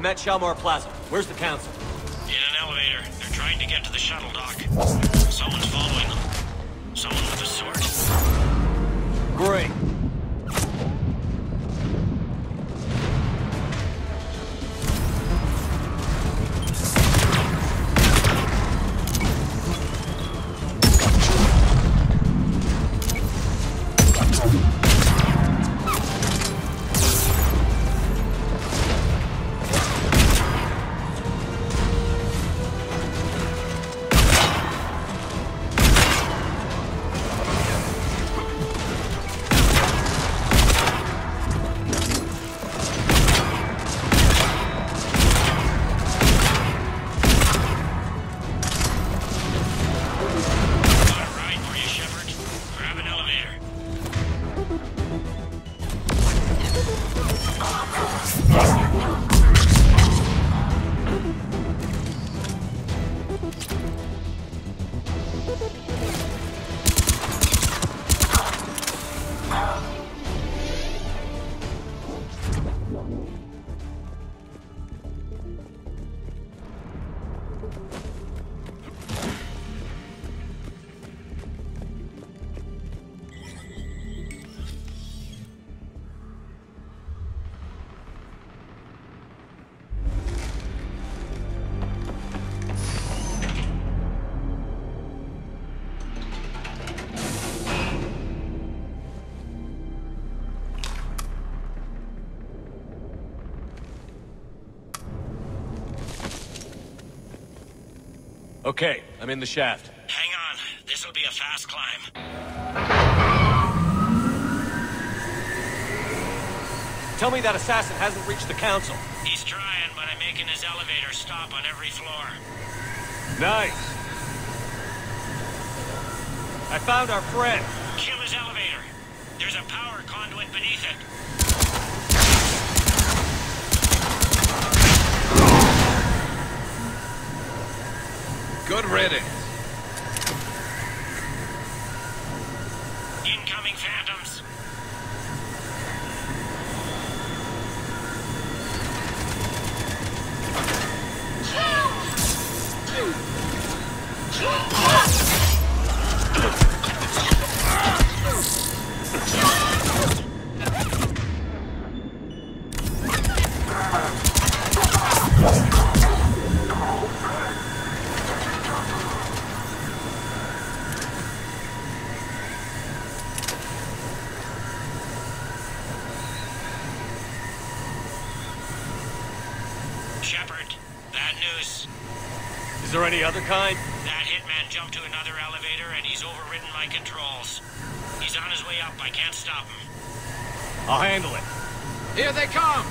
I'm at Shalmar Plaza. Where's the council? In an elevator. They're trying to get to the shuttle dock. Someone's following them. Someone with a sword. Great. Okay, I'm in the shaft. Hang on. This'll be a fast climb. Tell me that assassin hasn't reached the council. He's trying, but I'm making his elevator stop on every floor. Nice. I found our friend. Kill his elevator. There's a power conduit beneath it. Good riddance. Incoming phantoms. Shepard, bad news. Is there any other kind? That hitman jumped to another elevator and he's overridden my controls. He's on his way up. I can't stop him. I'll handle it. Here they come!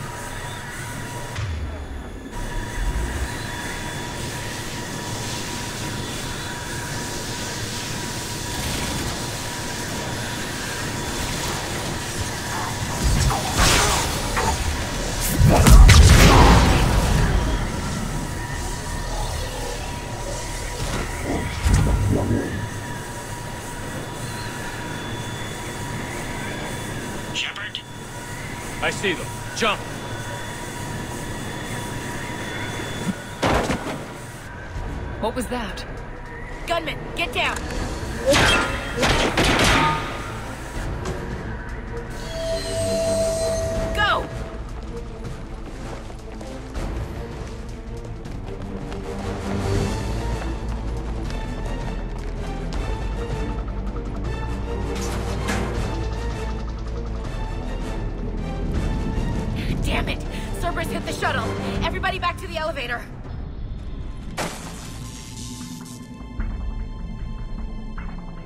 Shepard? I see them. Jump! What was that? Gunman, get down! Go! Damn it! Cerberus hit the shuttle! Everybody back to the elevator!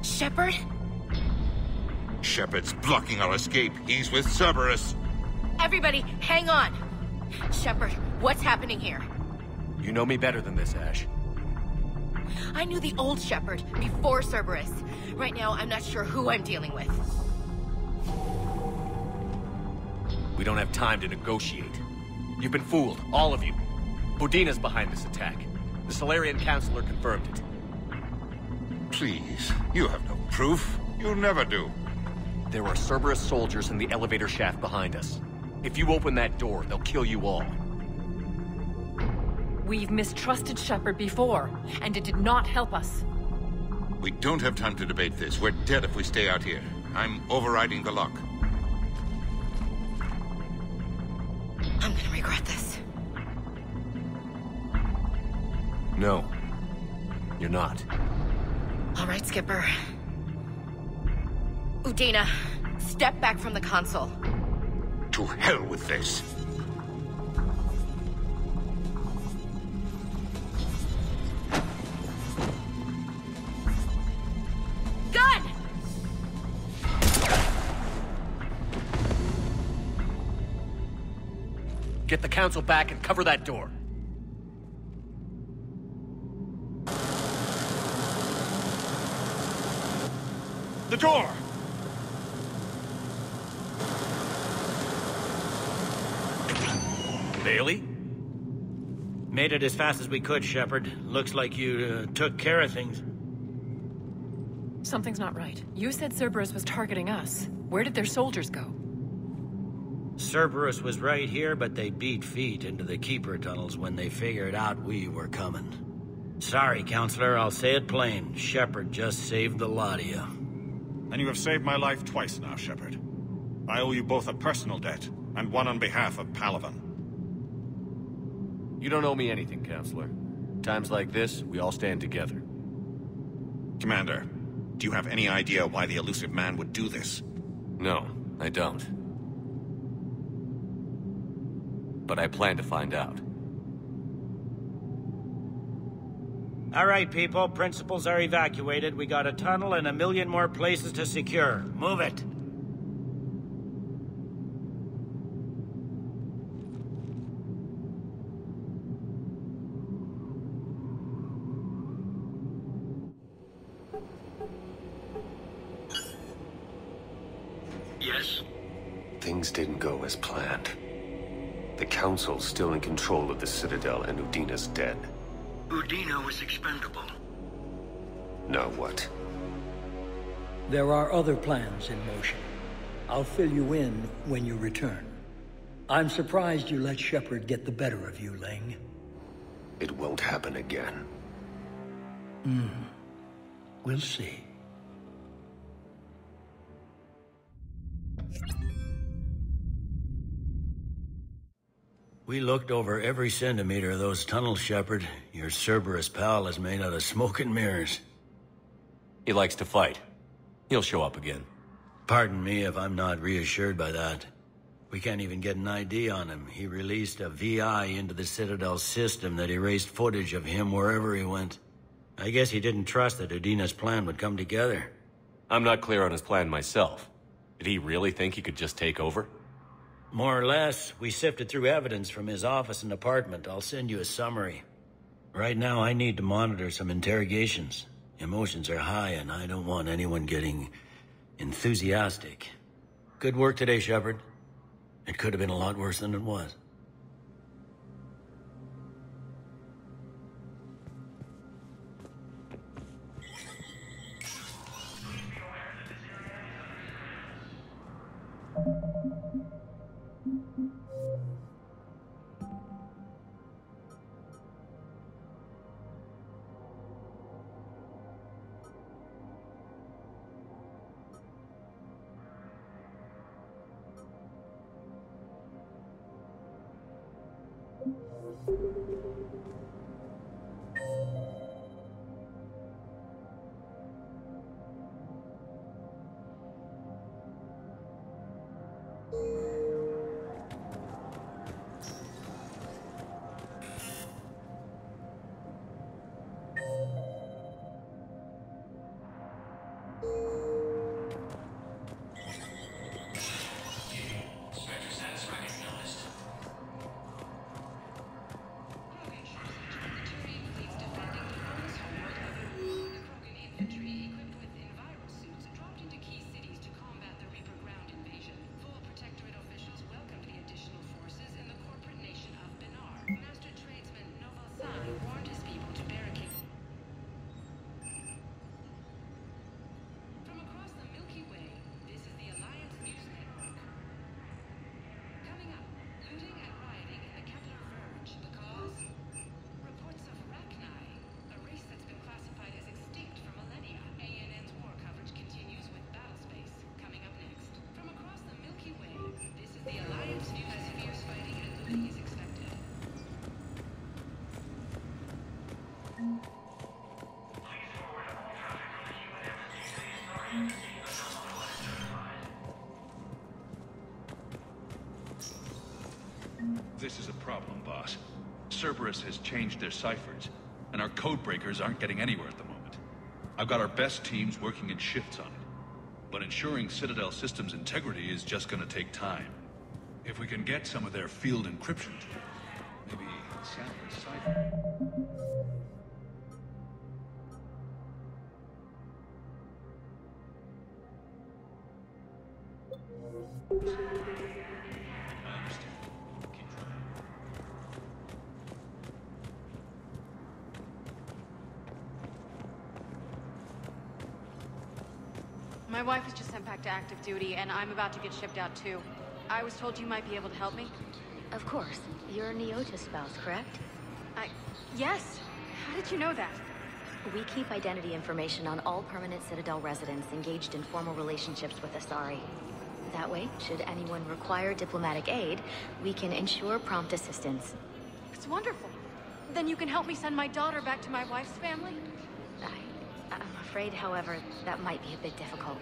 Shepard? Shepard's blocking our escape. He's with Cerberus. Everybody, hang on! Shepard, what's happening here? You know me better than this, Ash. I knew the old Shepard before Cerberus. Right now, I'm not sure who I'm dealing with. We don't have time to negotiate. You've been fooled, all of you. Bodina's behind this attack. The Solarian Councilor confirmed it. Please, you have no proof. You never do. There are Cerberus soldiers in the elevator shaft behind us. If you open that door, they'll kill you all. We've mistrusted Shepard before, and it did not help us. We don't have time to debate this. We're dead if we stay out here. I'm overriding the lock. I'm gonna regret this. No. You're not. All right, Skipper. Udina, step back from the console. To hell with this. Gun! Get the Council back and cover that door. The door! Bailey? Made it as fast as we could, Shepard. Looks like you took care of things. Something's not right. You said Cerberus was targeting us. Where did their soldiers go? Cerberus was right here, but they beat feet into the Keeper tunnels when they figured out we were coming. Sorry, Counselor, I'll say it plain. Shepard just saved the lot of you. And you have saved my life twice now, Shepard. I owe you both a personal debt, and one on behalf of Palaven. You don't owe me anything, Counselor. Times like this, we all stand together. Commander, do you have any idea why the elusive man would do this? No, I don't. But I plan to find out. All right, people. Principals are evacuated. We got a tunnel and 1 million more places to secure. Move it. Yes? Things didn't go as planned. The Council's still in control of the Citadel and Udina's dead. Udina was expendable. Now what? There are other plans in motion. I'll fill you in when you return. I'm surprised you let Shepard get the better of you, Ling. It won't happen again. We'll see. We looked over every centimeter of those tunnels, Shepard. Your Cerberus pal is made out of smoke and mirrors. He likes to fight. He'll show up again. Pardon me if I'm not reassured by that. We can't even get an ID on him. He released a VI into the Citadel system that erased footage of him wherever he went. I guess he didn't trust that Udina's plan would come together. I'm not clear on his plan myself. Did he really think he could just take over? More or less. We sifted through evidence from his office and apartment. I'll send you a summary. Right now, I need to monitor some interrogations. Emotions are high, and I don't want anyone getting enthusiastic. Good work today, Shepard. It could have been a lot worse than it was. this is a problem, boss. Cerberus has changed their ciphers, and our codebreakers aren't getting anywhere at the moment. I've got our best teams working in shifts on it, but ensuring Citadel systems integrity is just gonna take time. If we can get some of their field encryption tools, maybe sample a cipher. My wife was just sent back to active duty, and I'm about to get shipped out too. I was told you might be able to help me. Of course. You're Neota's spouse, correct? Yes! How did you know that? We keep identity information on all permanent Citadel residents engaged in formal relationships with Asari. That way, should anyone require diplomatic aid, we can ensure prompt assistance. It's wonderful. Then you can help me send my daughter back to my wife's family? I'm afraid, however, that might be a bit difficult.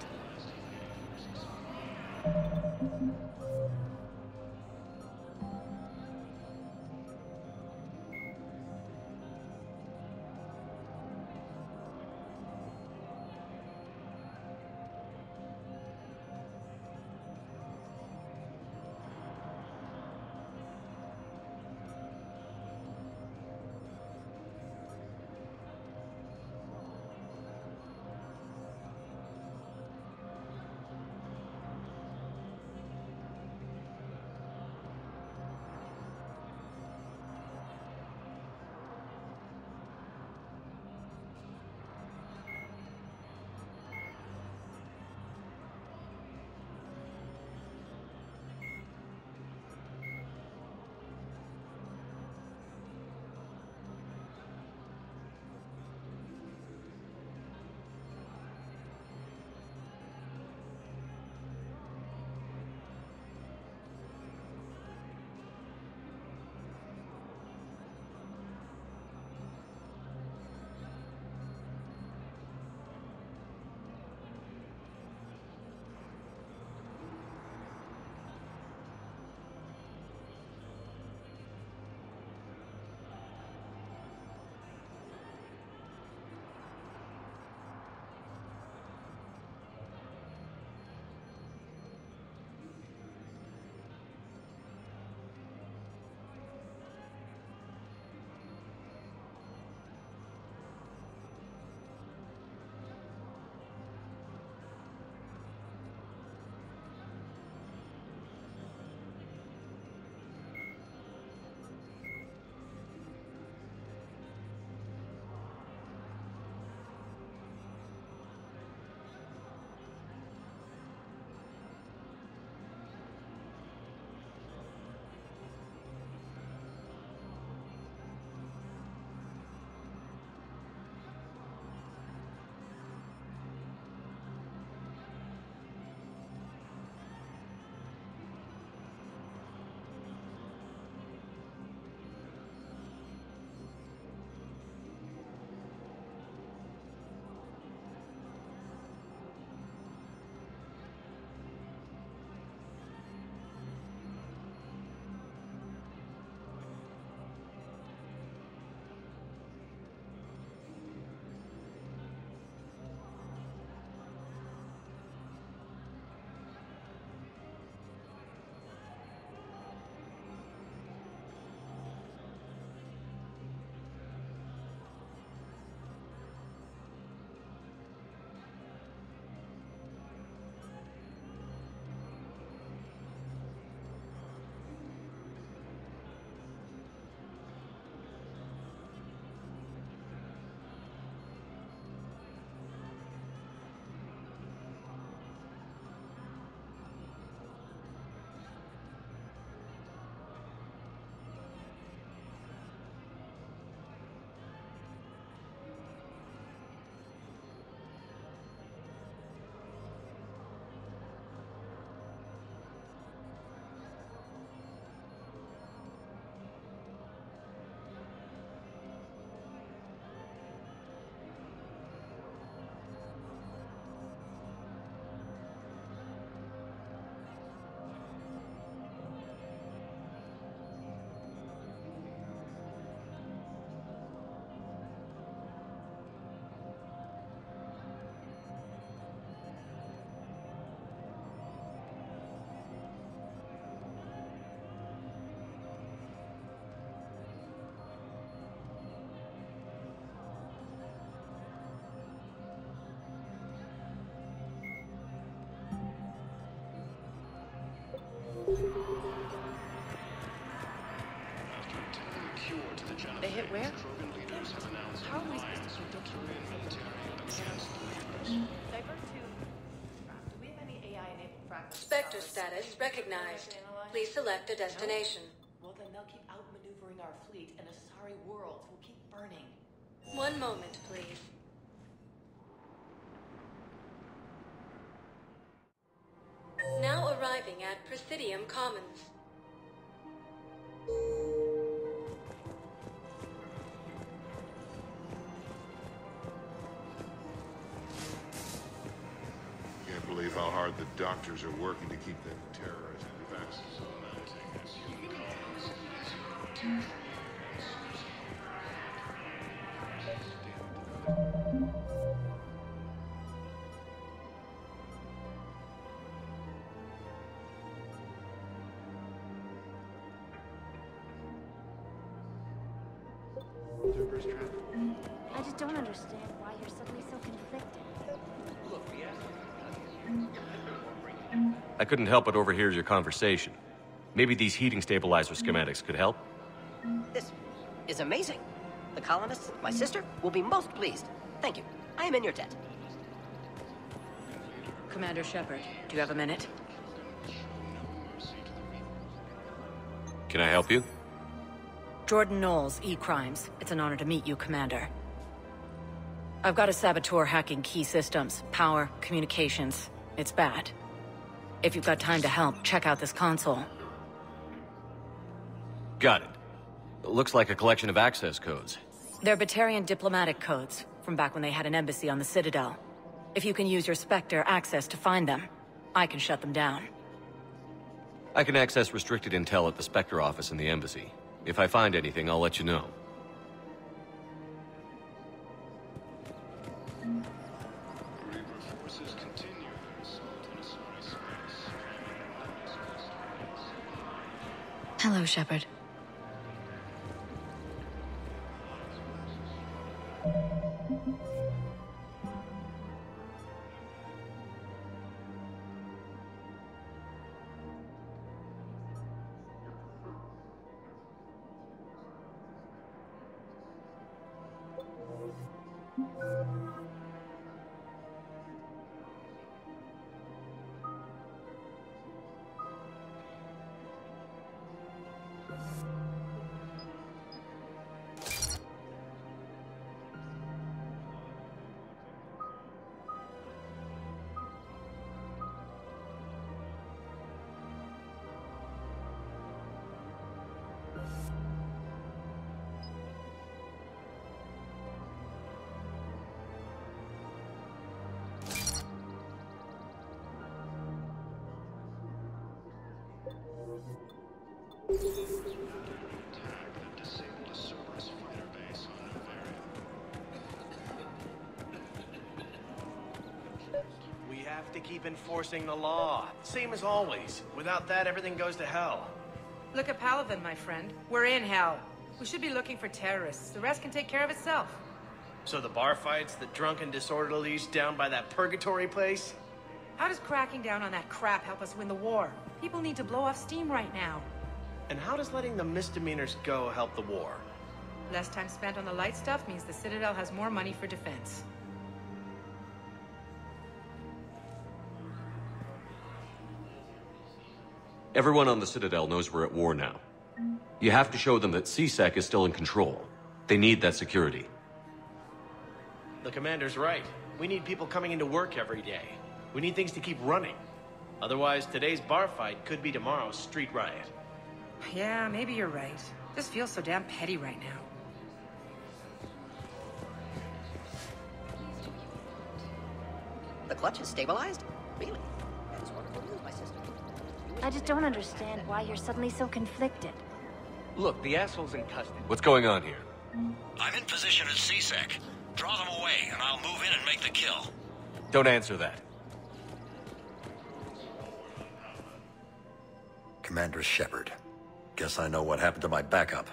Where? How are we supposed to predict Divert to... Do we have any AI-enabled fragments? Spectre status recognized. Please select a destination. Well, then they'll keep outmaneuvering our fleet, and Asari worlds will keep burning. 1 moment, please. Now arriving at Presidium Commons. Can't believe how hard the doctors are working to keep them terrorized vaccines mounting as human cause. I just don't understand why you're suddenly so conflicted. I couldn't help but overhear your conversation. Maybe these heating stabilizer schematics could help? This is amazing. The colonists, my sister, will be most pleased. Thank you. I am in your debt. Commander Shepard, do you have a minute? Can I help you? Jordan Knowles, E-Crimes. It's an honor to meet you, Commander. I've got a saboteur hacking key systems, power, communications. It's bad. If you've got time to help, check out this console. Got it. Looks like a collection of access codes. They're Batarian diplomatic codes, from back when they had an embassy on the Citadel. If you can use your Spectre access to find them, I can shut them down. I can access restricted intel at the Spectre office in the embassy. If I find anything, I'll let you know. Hello, Shepard. We have to keep enforcing the law. Same as always. Without that, everything goes to hell. Look at Paladin, my friend. We're in hell. We should be looking for terrorists. The rest can take care of itself. So the bar fights, the drunken disorderlies down by that purgatory place? How does cracking down on that crap help us win the war? People need to blow off steam right now. And how does letting the misdemeanors go help the war? Less time spent on the light stuff means the Citadel has more money for defense. Everyone on the Citadel knows we're at war now. You have to show them that CSEC is still in control. They need that security. The commander's right. We need people coming into work every day. We need things to keep running. Otherwise, today's bar fight could be tomorrow's street riot. Yeah, maybe you're right. This feels so damn petty right now. The clutch is stabilized? Really? That is wonderful news, my sister. I just don't understand why you're suddenly so conflicted. Look, the asshole's in custody. What's going on here? I'm in position at CSEC. Draw them away, and I'll move in and make the kill. Don't answer that. Commander Shepard. Guess I know what happened to my backup.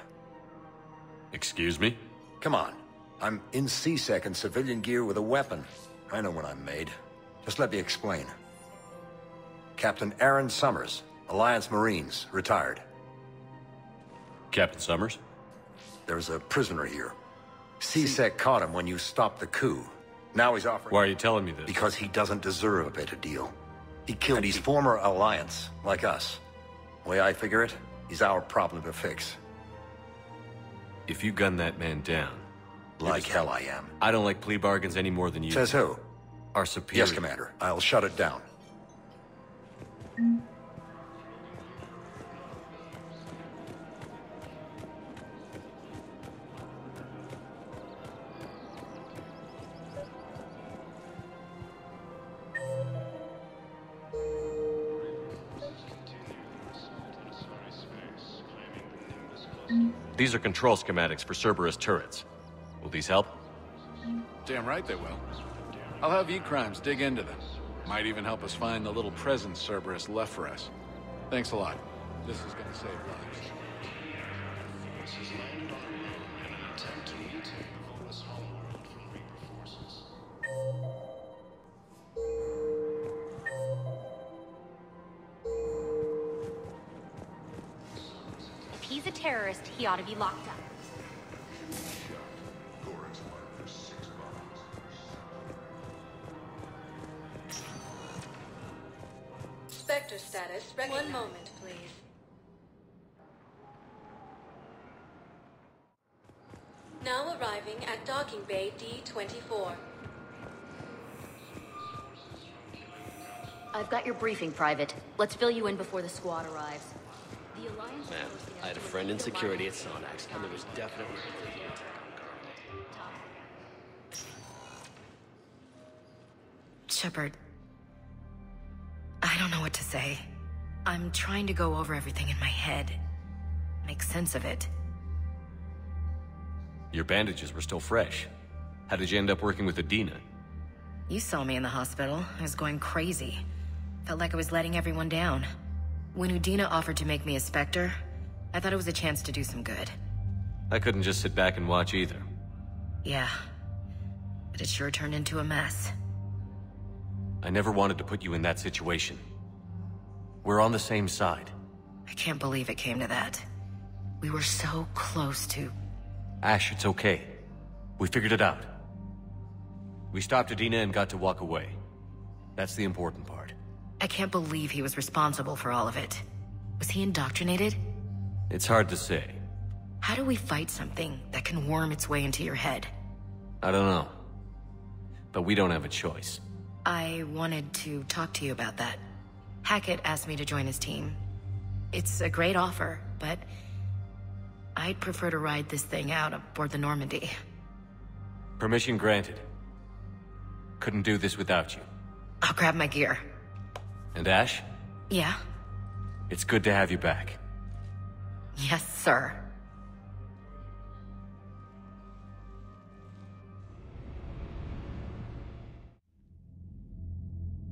Excuse me? Come on. I'm in CSEC in civilian gear with a weapon. I know when I'm made. Just let me explain. Captain Aaron Summers, Alliance Marines, retired. Captain Summers? There's a prisoner here. C-Sec caught him when you stopped the coup. Now he's offering... Why are you telling me this? Because he doesn't deserve a better deal. He killed... And he's former Alliance, like us. The way I figure it, he's our problem to fix. If you gun that man down... Like hell I am. I don't like plea bargains any more than you. Says who? Our superior. Yes, Commander. I'll shut it down. These are control schematics for Cerberus turrets. Will these help? Damn right they will. I'll have E-Crimes dig into them. Might even help us find the little presents Cerberus left for us. Thanks a lot. This is gonna save lives. If he's a terrorist, he ought to be locked up. Spectre status. One moment, please. Now arriving at docking bay D-24. I've got your briefing, Private. Let's fill you in before the squad arrives. The Alliance... Man, I had a friend in security at Sonax, and there was definitely... Shepard, I don't know what to say. I'm trying to go over everything in my head. Make sense of it. Your bandages were still fresh. How did you end up working with Udina? You saw me in the hospital. I was going crazy. Felt like I was letting everyone down. When Udina offered to make me a Spectre, I thought it was a chance to do some good. I couldn't just sit back and watch either. Yeah. But it sure turned into a mess. I never wanted to put you in that situation. We're on the same side. I can't believe it came to that. We were so close to... Ash, it's okay. We figured it out. We stopped Udina and got to walk away. That's the important part. I can't believe he was responsible for all of it. Was he indoctrinated? It's hard to say. How do we fight something that can worm its way into your head? I don't know. But we don't have a choice. I wanted to talk to you about that. Hackett asked me to join his team. It's a great offer, but I'd prefer to ride this thing out aboard the Normandy. Permission granted. Couldn't do this without you. I'll grab my gear. And Ash? Yeah? It's good to have you back. Yes, sir.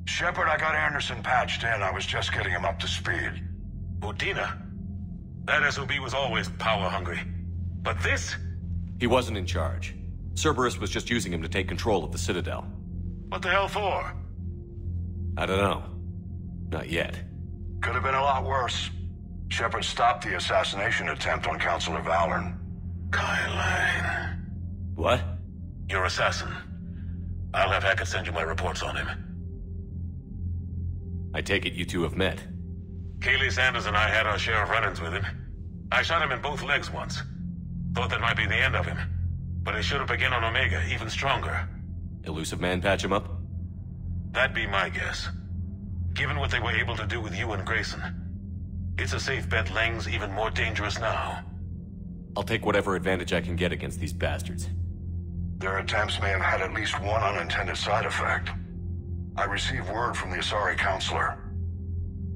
Shepard, I got Anderson patched in. I was just getting him up to speed. Udina? That SOB was always power-hungry. But this? He wasn't in charge. Cerberus was just using him to take control of the Citadel. What the hell for? I don't know. Not yet. Could have been a lot worse. Shepard stopped the assassination attempt on Councilor Valorn. Kyle Lang. What? Your assassin. I'll have Hackett send you my reports on him. I take it you two have met. Kaylee Sanders and I had our share of run-ins with him. I shot him in both legs once. Thought that might be the end of him. But it should have begun on Omega, even stronger. Elusive Man patch him up? That'd be my guess. Given what they were able to do with you and Grissom, it's a safe bet Lang's even more dangerous now. I'll take whatever advantage I can get against these bastards. Their attempts may have had at least one unintended side effect. I received word from the Asari Counselor.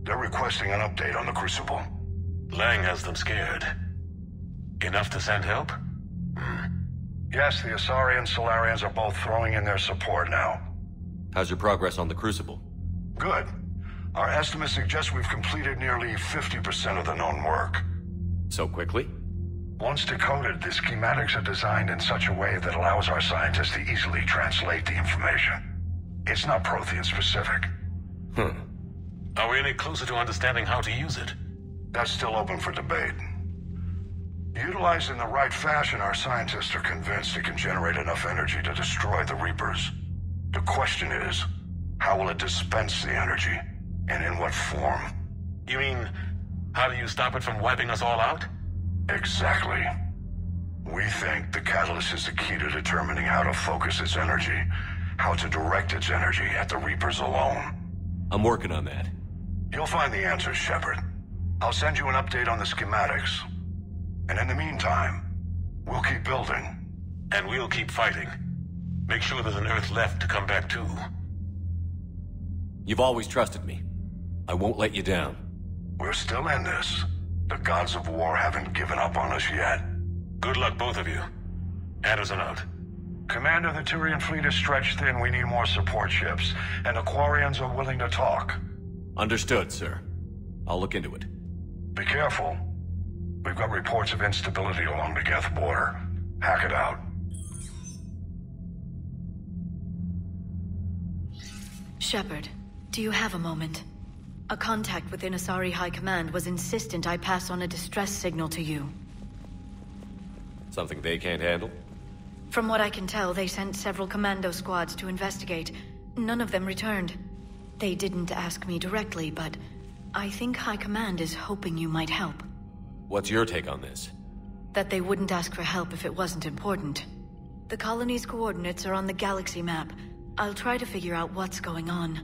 They're requesting an update on the Crucible. Lang has them scared. Enough to send help? Yes, the Asari and Solarians are both throwing in their support now. How's your progress on the Crucible? Good. Our estimates suggest we've completed nearly 50% of the known work. So quickly? Once decoded, the schematics are designed in such a way that allows our scientists to easily translate the information. It's not Prothean specific. Are we any closer to understanding how to use it? That's still open for debate. Utilized in the right fashion, our scientists are convinced it can generate enough energy to destroy the Reapers. The question is, how will it dispense the energy? And in what form? You mean, how do you stop it from wiping us all out? Exactly. We think the catalyst is the key to determining how to focus its energy, how to direct its energy at the Reapers alone. I'm working on that. You'll find the answers, Shepard. I'll send you an update on the schematics. And in the meantime, we'll keep building. And we'll keep fighting. Make sure there's an Earth left to come back to. You've always trusted me. I won't let you down. We're still in this. The gods of war haven't given up on us yet. Good luck, both of you. Anderson out. Commander, the Tyrian fleet is stretched thin. We need more support ships. And the Quarians are willing to talk. Understood, sir. I'll look into it. Be careful. We've got reports of instability along the Geth border. Hack it out. Shepard, do you have a moment? A contact within Asari High Command was insistent I pass on a distress signal to you. Something they can't handle? From what I can tell, they sent several commando squads to investigate. None of them returned. They didn't ask me directly, but I think High Command is hoping you might help. What's your take on this? That they wouldn't ask for help if it wasn't important. The colony's coordinates are on the galaxy map. I'll try to figure out what's going on.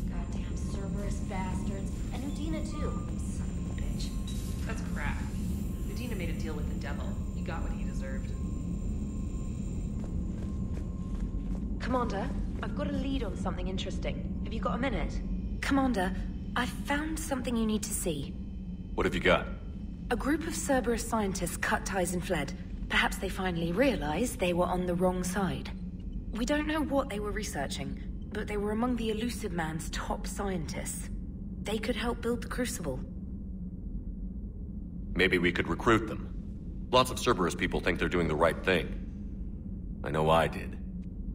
Goddamn Cerberus bastards. And Udina too. Son of a bitch. That's crap. Udina made a deal with the devil. He got what he deserved. Commander, I've got a lead on something interesting. Have you got a minute? Commander, I've found something you need to see. What have you got? A group of Cerberus scientists cut ties and fled. Perhaps they finally realized they were on the wrong side. We don't know what they were researching, but they were among the Elusive Man's top scientists. They could help build the Crucible. Maybe we could recruit them. Lots of Cerberus people think they're doing the right thing. I know I did.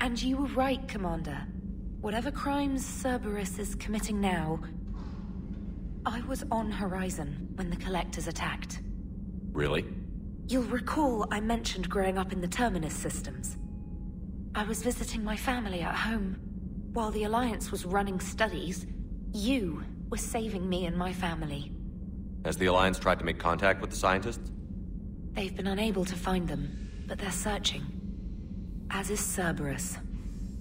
And you were right, Commander. Whatever crimes Cerberus is committing now, I was on Horizon when the Collectors attacked. Really? You'll recall I mentioned growing up in the Terminus systems. I was visiting my family at home. While the Alliance was running studies, you were saving me and my family. Has the Alliance tried to make contact with the scientists? They've been unable to find them, but they're searching. As is Cerberus.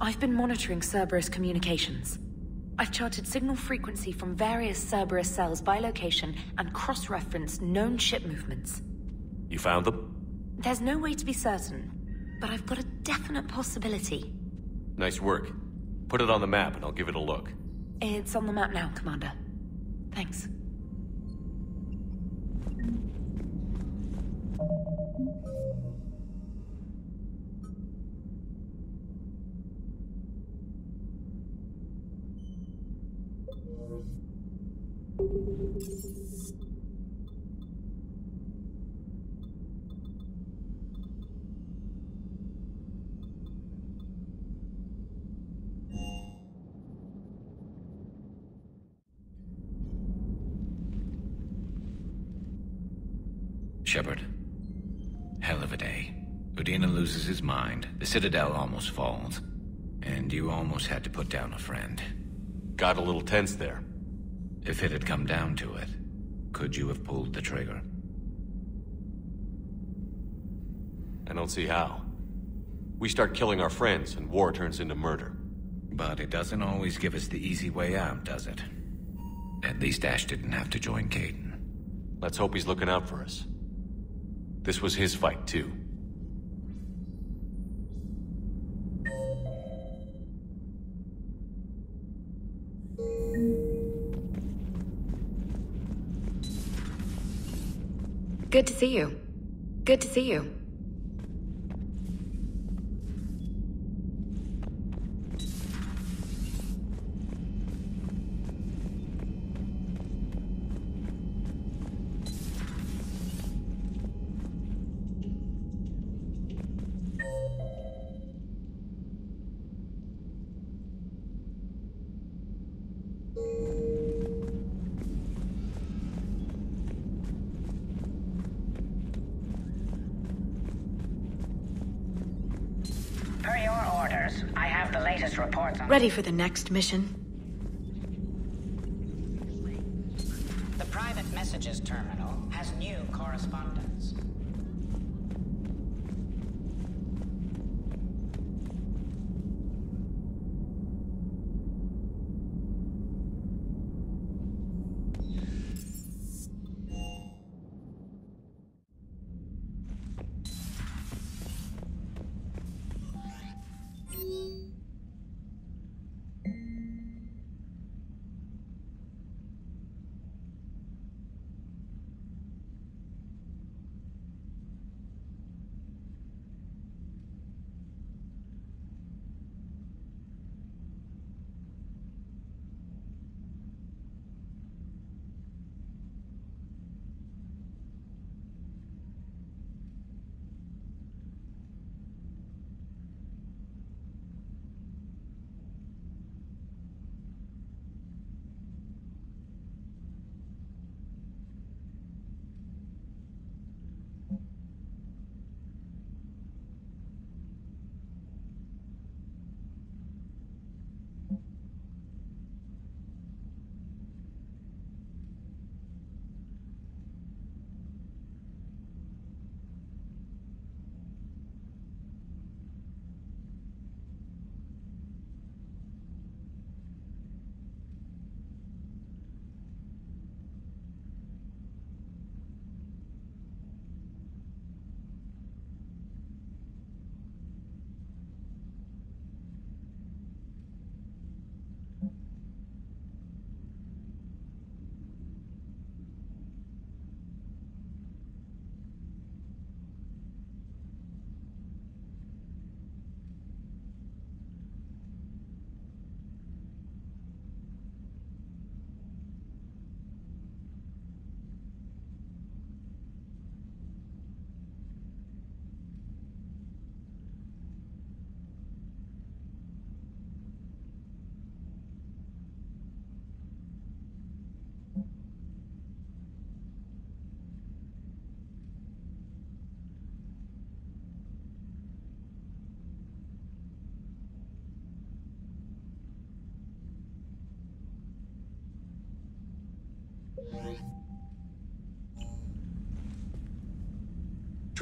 I've been monitoring Cerberus communications. I've charted signal frequency from various Cerberus cells by location and cross-referenced known ship movements. You found them? There's no way to be certain, but I've got a definite possibility. Nice work. Put it on the map and I'll give it a look. It's on the map now, Commander. Thanks. Shepard. Hell of a day. Udina loses his mind, the Citadel almost falls, and you almost had to put down a friend. Got a little tense there. If it had come down to it, could you have pulled the trigger? I don't see how. We start killing our friends and war turns into murder. But it doesn't always give us the easy way out, does it? At least Ash didn't have to join Caden. Let's hope he's looking out for us. This was his fight, too. Good to see you. Good to see you. Per your orders, I have the latest reports on... Ready for the next mission? The private messages terminal has new correspondence.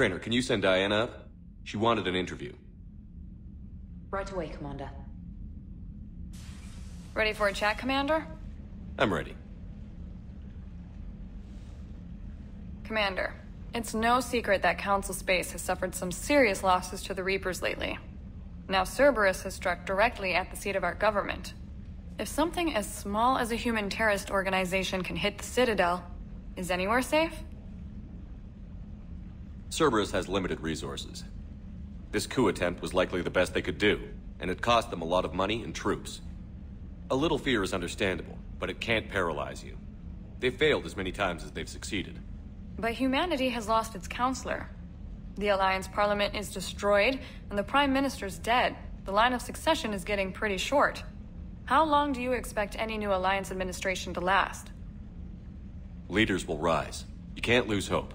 Trainer, can you send Diana up? She wanted an interview. Right away, Commander. Ready for a chat, Commander? I'm ready. Commander, it's no secret that Council Space has suffered some serious losses to the Reapers lately. Now Cerberus has struck directly at the seat of our government. If something as small as a human terrorist organization can hit the Citadel, is anywhere safe? Cerberus has limited resources. This coup attempt was likely the best they could do, and it cost them a lot of money and troops. A little fear is understandable, but it can't paralyze you. They've failed as many times as they've succeeded. But humanity has lost its counselor. The Alliance Parliament is destroyed, and the Prime Minister's dead. The line of succession is getting pretty short. How long do you expect any new Alliance administration to last? Leaders will rise. You can't lose hope.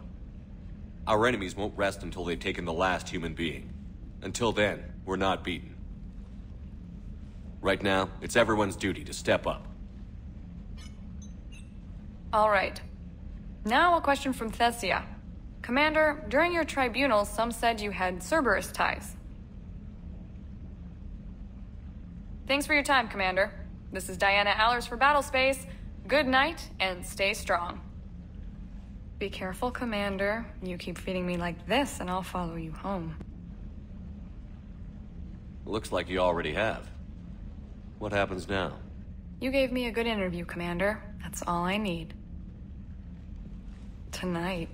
Our enemies won't rest until they've taken the last human being. Until then, we're not beaten. Right now, it's everyone's duty to step up. All right. Now a question from Thessia. Commander, during your tribunal, some said you had Cerberus ties. Thanks for your time, Commander. This is Diana Allers for Battlespace. Good night, and stay strong. Be careful, Commander. You keep feeding me like this, and I'll follow you home. Looks like you already have. What happens now? You gave me a good interview, Commander. That's all I need. Tonight.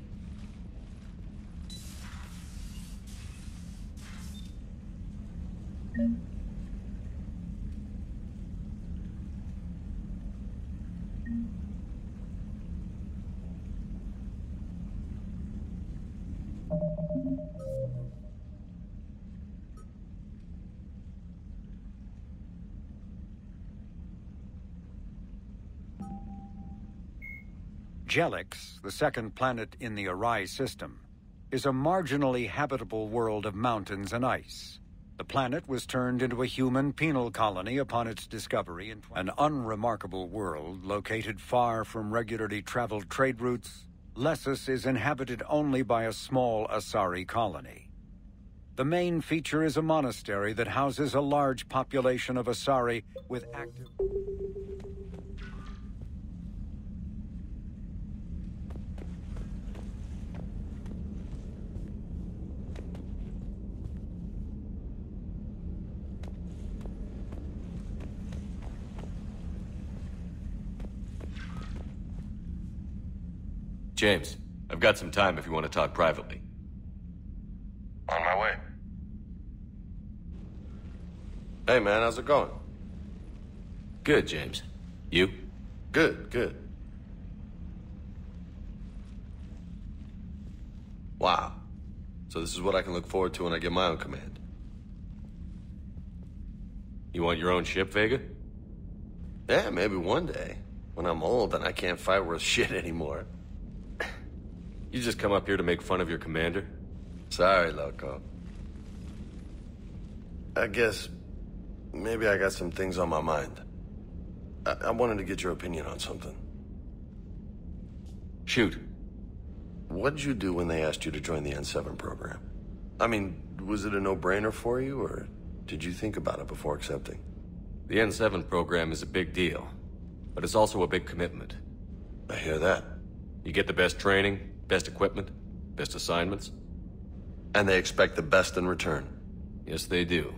Jelix, the second planet in the Arai system, is a marginally habitable world of mountains and ice. The planet was turned into a human penal colony upon its discovery. An unremarkable world located far from regularly traveled trade routes, Lessus is inhabited only by a small Asari colony. The main feature is a monastery that houses a large population of Asari with active... James, I've got some time if you want to talk privately. On my way. Hey man, how's it going? Good, James. You? Good, good. Wow. So this is what I can look forward to when I get my own command. You want your own ship, Vega? Yeah, maybe one day. When I'm old and I can't fight worth shit anymore. You just come up here to make fun of your commander? Sorry, Loco. I guess maybe I got some things on my mind. I wanted to get your opinion on something. Shoot. What'd you do when they asked you to join the N7 program? I mean, was it a no-brainer for you, or did you think about it before accepting? The N7 program is a big deal, but it's also a big commitment. I hear that. You get the best training, best equipment, best assignments. And they expect the best in return. Yes, they do.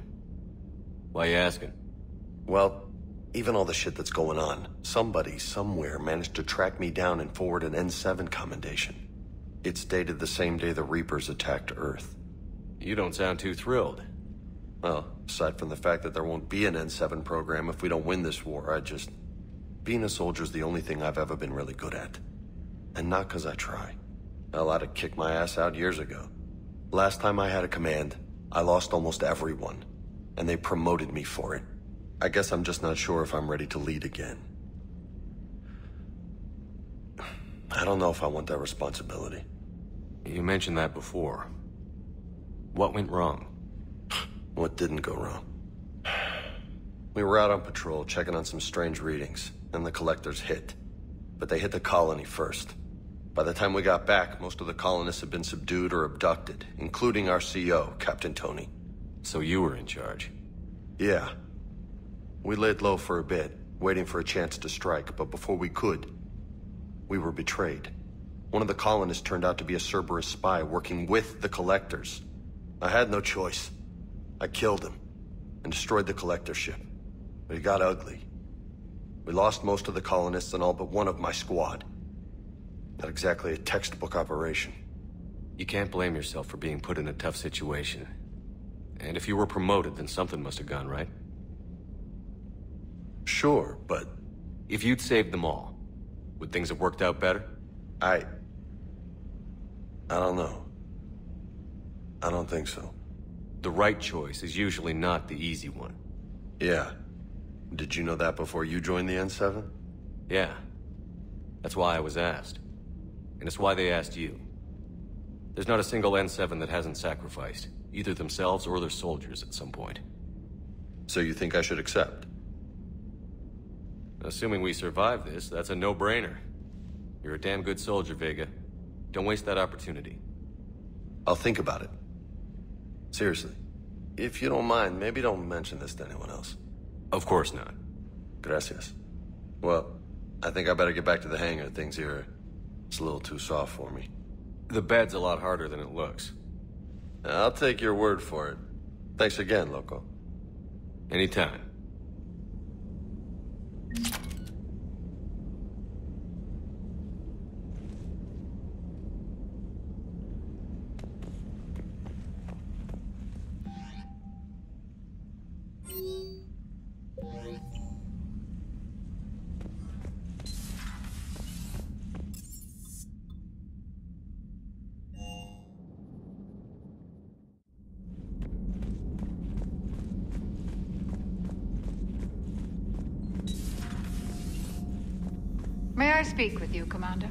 Why you asking? Well, even all the shit that's going on, somebody somewhere managed to track me down and forward an N7 commendation. It's dated the same day the Reapers attacked Earth. You don't sound too thrilled. Well, aside from the fact that there won't be an N7 program if we don't win this war, being a soldier's the only thing I've ever been really good at. And not 'cause I try. Hell, I'd have kicked my ass out years ago. Last time I had a command, I lost almost everyone. And they promoted me for it. I guess I'm just not sure if I'm ready to lead again. I don't know if I want that responsibility. You mentioned that before. What went wrong? What didn't go wrong? We were out on patrol, checking on some strange readings, and the collectors hit. But they hit the colony first. By the time we got back, most of the colonists had been subdued or abducted, including our CO, Captain Tony. So you were in charge? Yeah. We laid low for a bit, waiting for a chance to strike, but before we could, we were betrayed. One of the colonists turned out to be a Cerberus spy working with the Collectors. I had no choice. I killed him and destroyed the Collector ship. But it got ugly. We lost most of the colonists and all but one of my squad. Not exactly a textbook operation. You can't blame yourself for being put in a tough situation. And if you were promoted, then something must have gone right. Sure, but... If you'd saved them all, would things have worked out better? I don't know. I don't think so. The right choice is usually not the easy one. Yeah. Did you know that before you joined the N7? Yeah. That's why I was asked. And it's why they asked you. There's not a single N7 that hasn't sacrificed, either themselves or their soldiers at some point. So you think I should accept? Assuming we survive this, that's a no-brainer. You're a damn good soldier, Vega. Don't waste that opportunity. I'll think about it. Seriously. If you don't mind, maybe don't mention this to anyone else. Of course not. Gracias. Well, I think I better get back to the hangar. Things here, it's a little too soft for me. The bed's a lot harder than it looks. I'll take your word for it. Thanks again, Loco. Anytime. May I speak with you, Commander?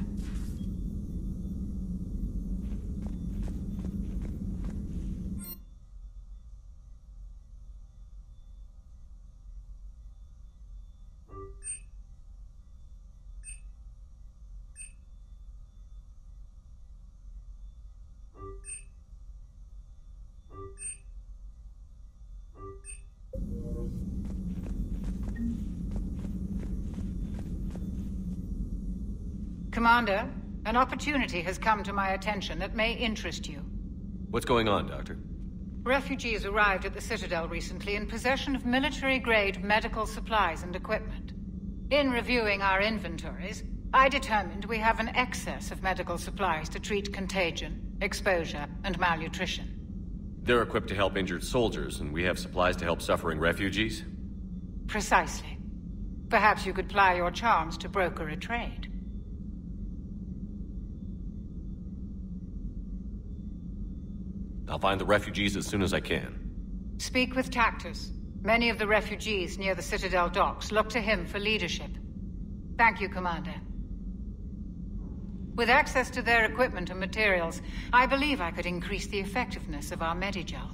Commander, an opportunity has come to my attention that may interest you. What's going on, Doctor? Refugees arrived at the Citadel recently in possession of military-grade medical supplies and equipment. In reviewing our inventories, I determined we have an excess of medical supplies to treat contagion, exposure, and malnutrition. They're equipped to help injured soldiers, and we have supplies to help suffering refugees? Precisely. Perhaps you could ply your charms to broker a trade. I'll find the refugees as soon as I can. Speak with Tactus. Many of the refugees near the Citadel docks look to him for leadership. Thank you, Commander. With access to their equipment and materials, I believe I could increase the effectiveness of our Medigel.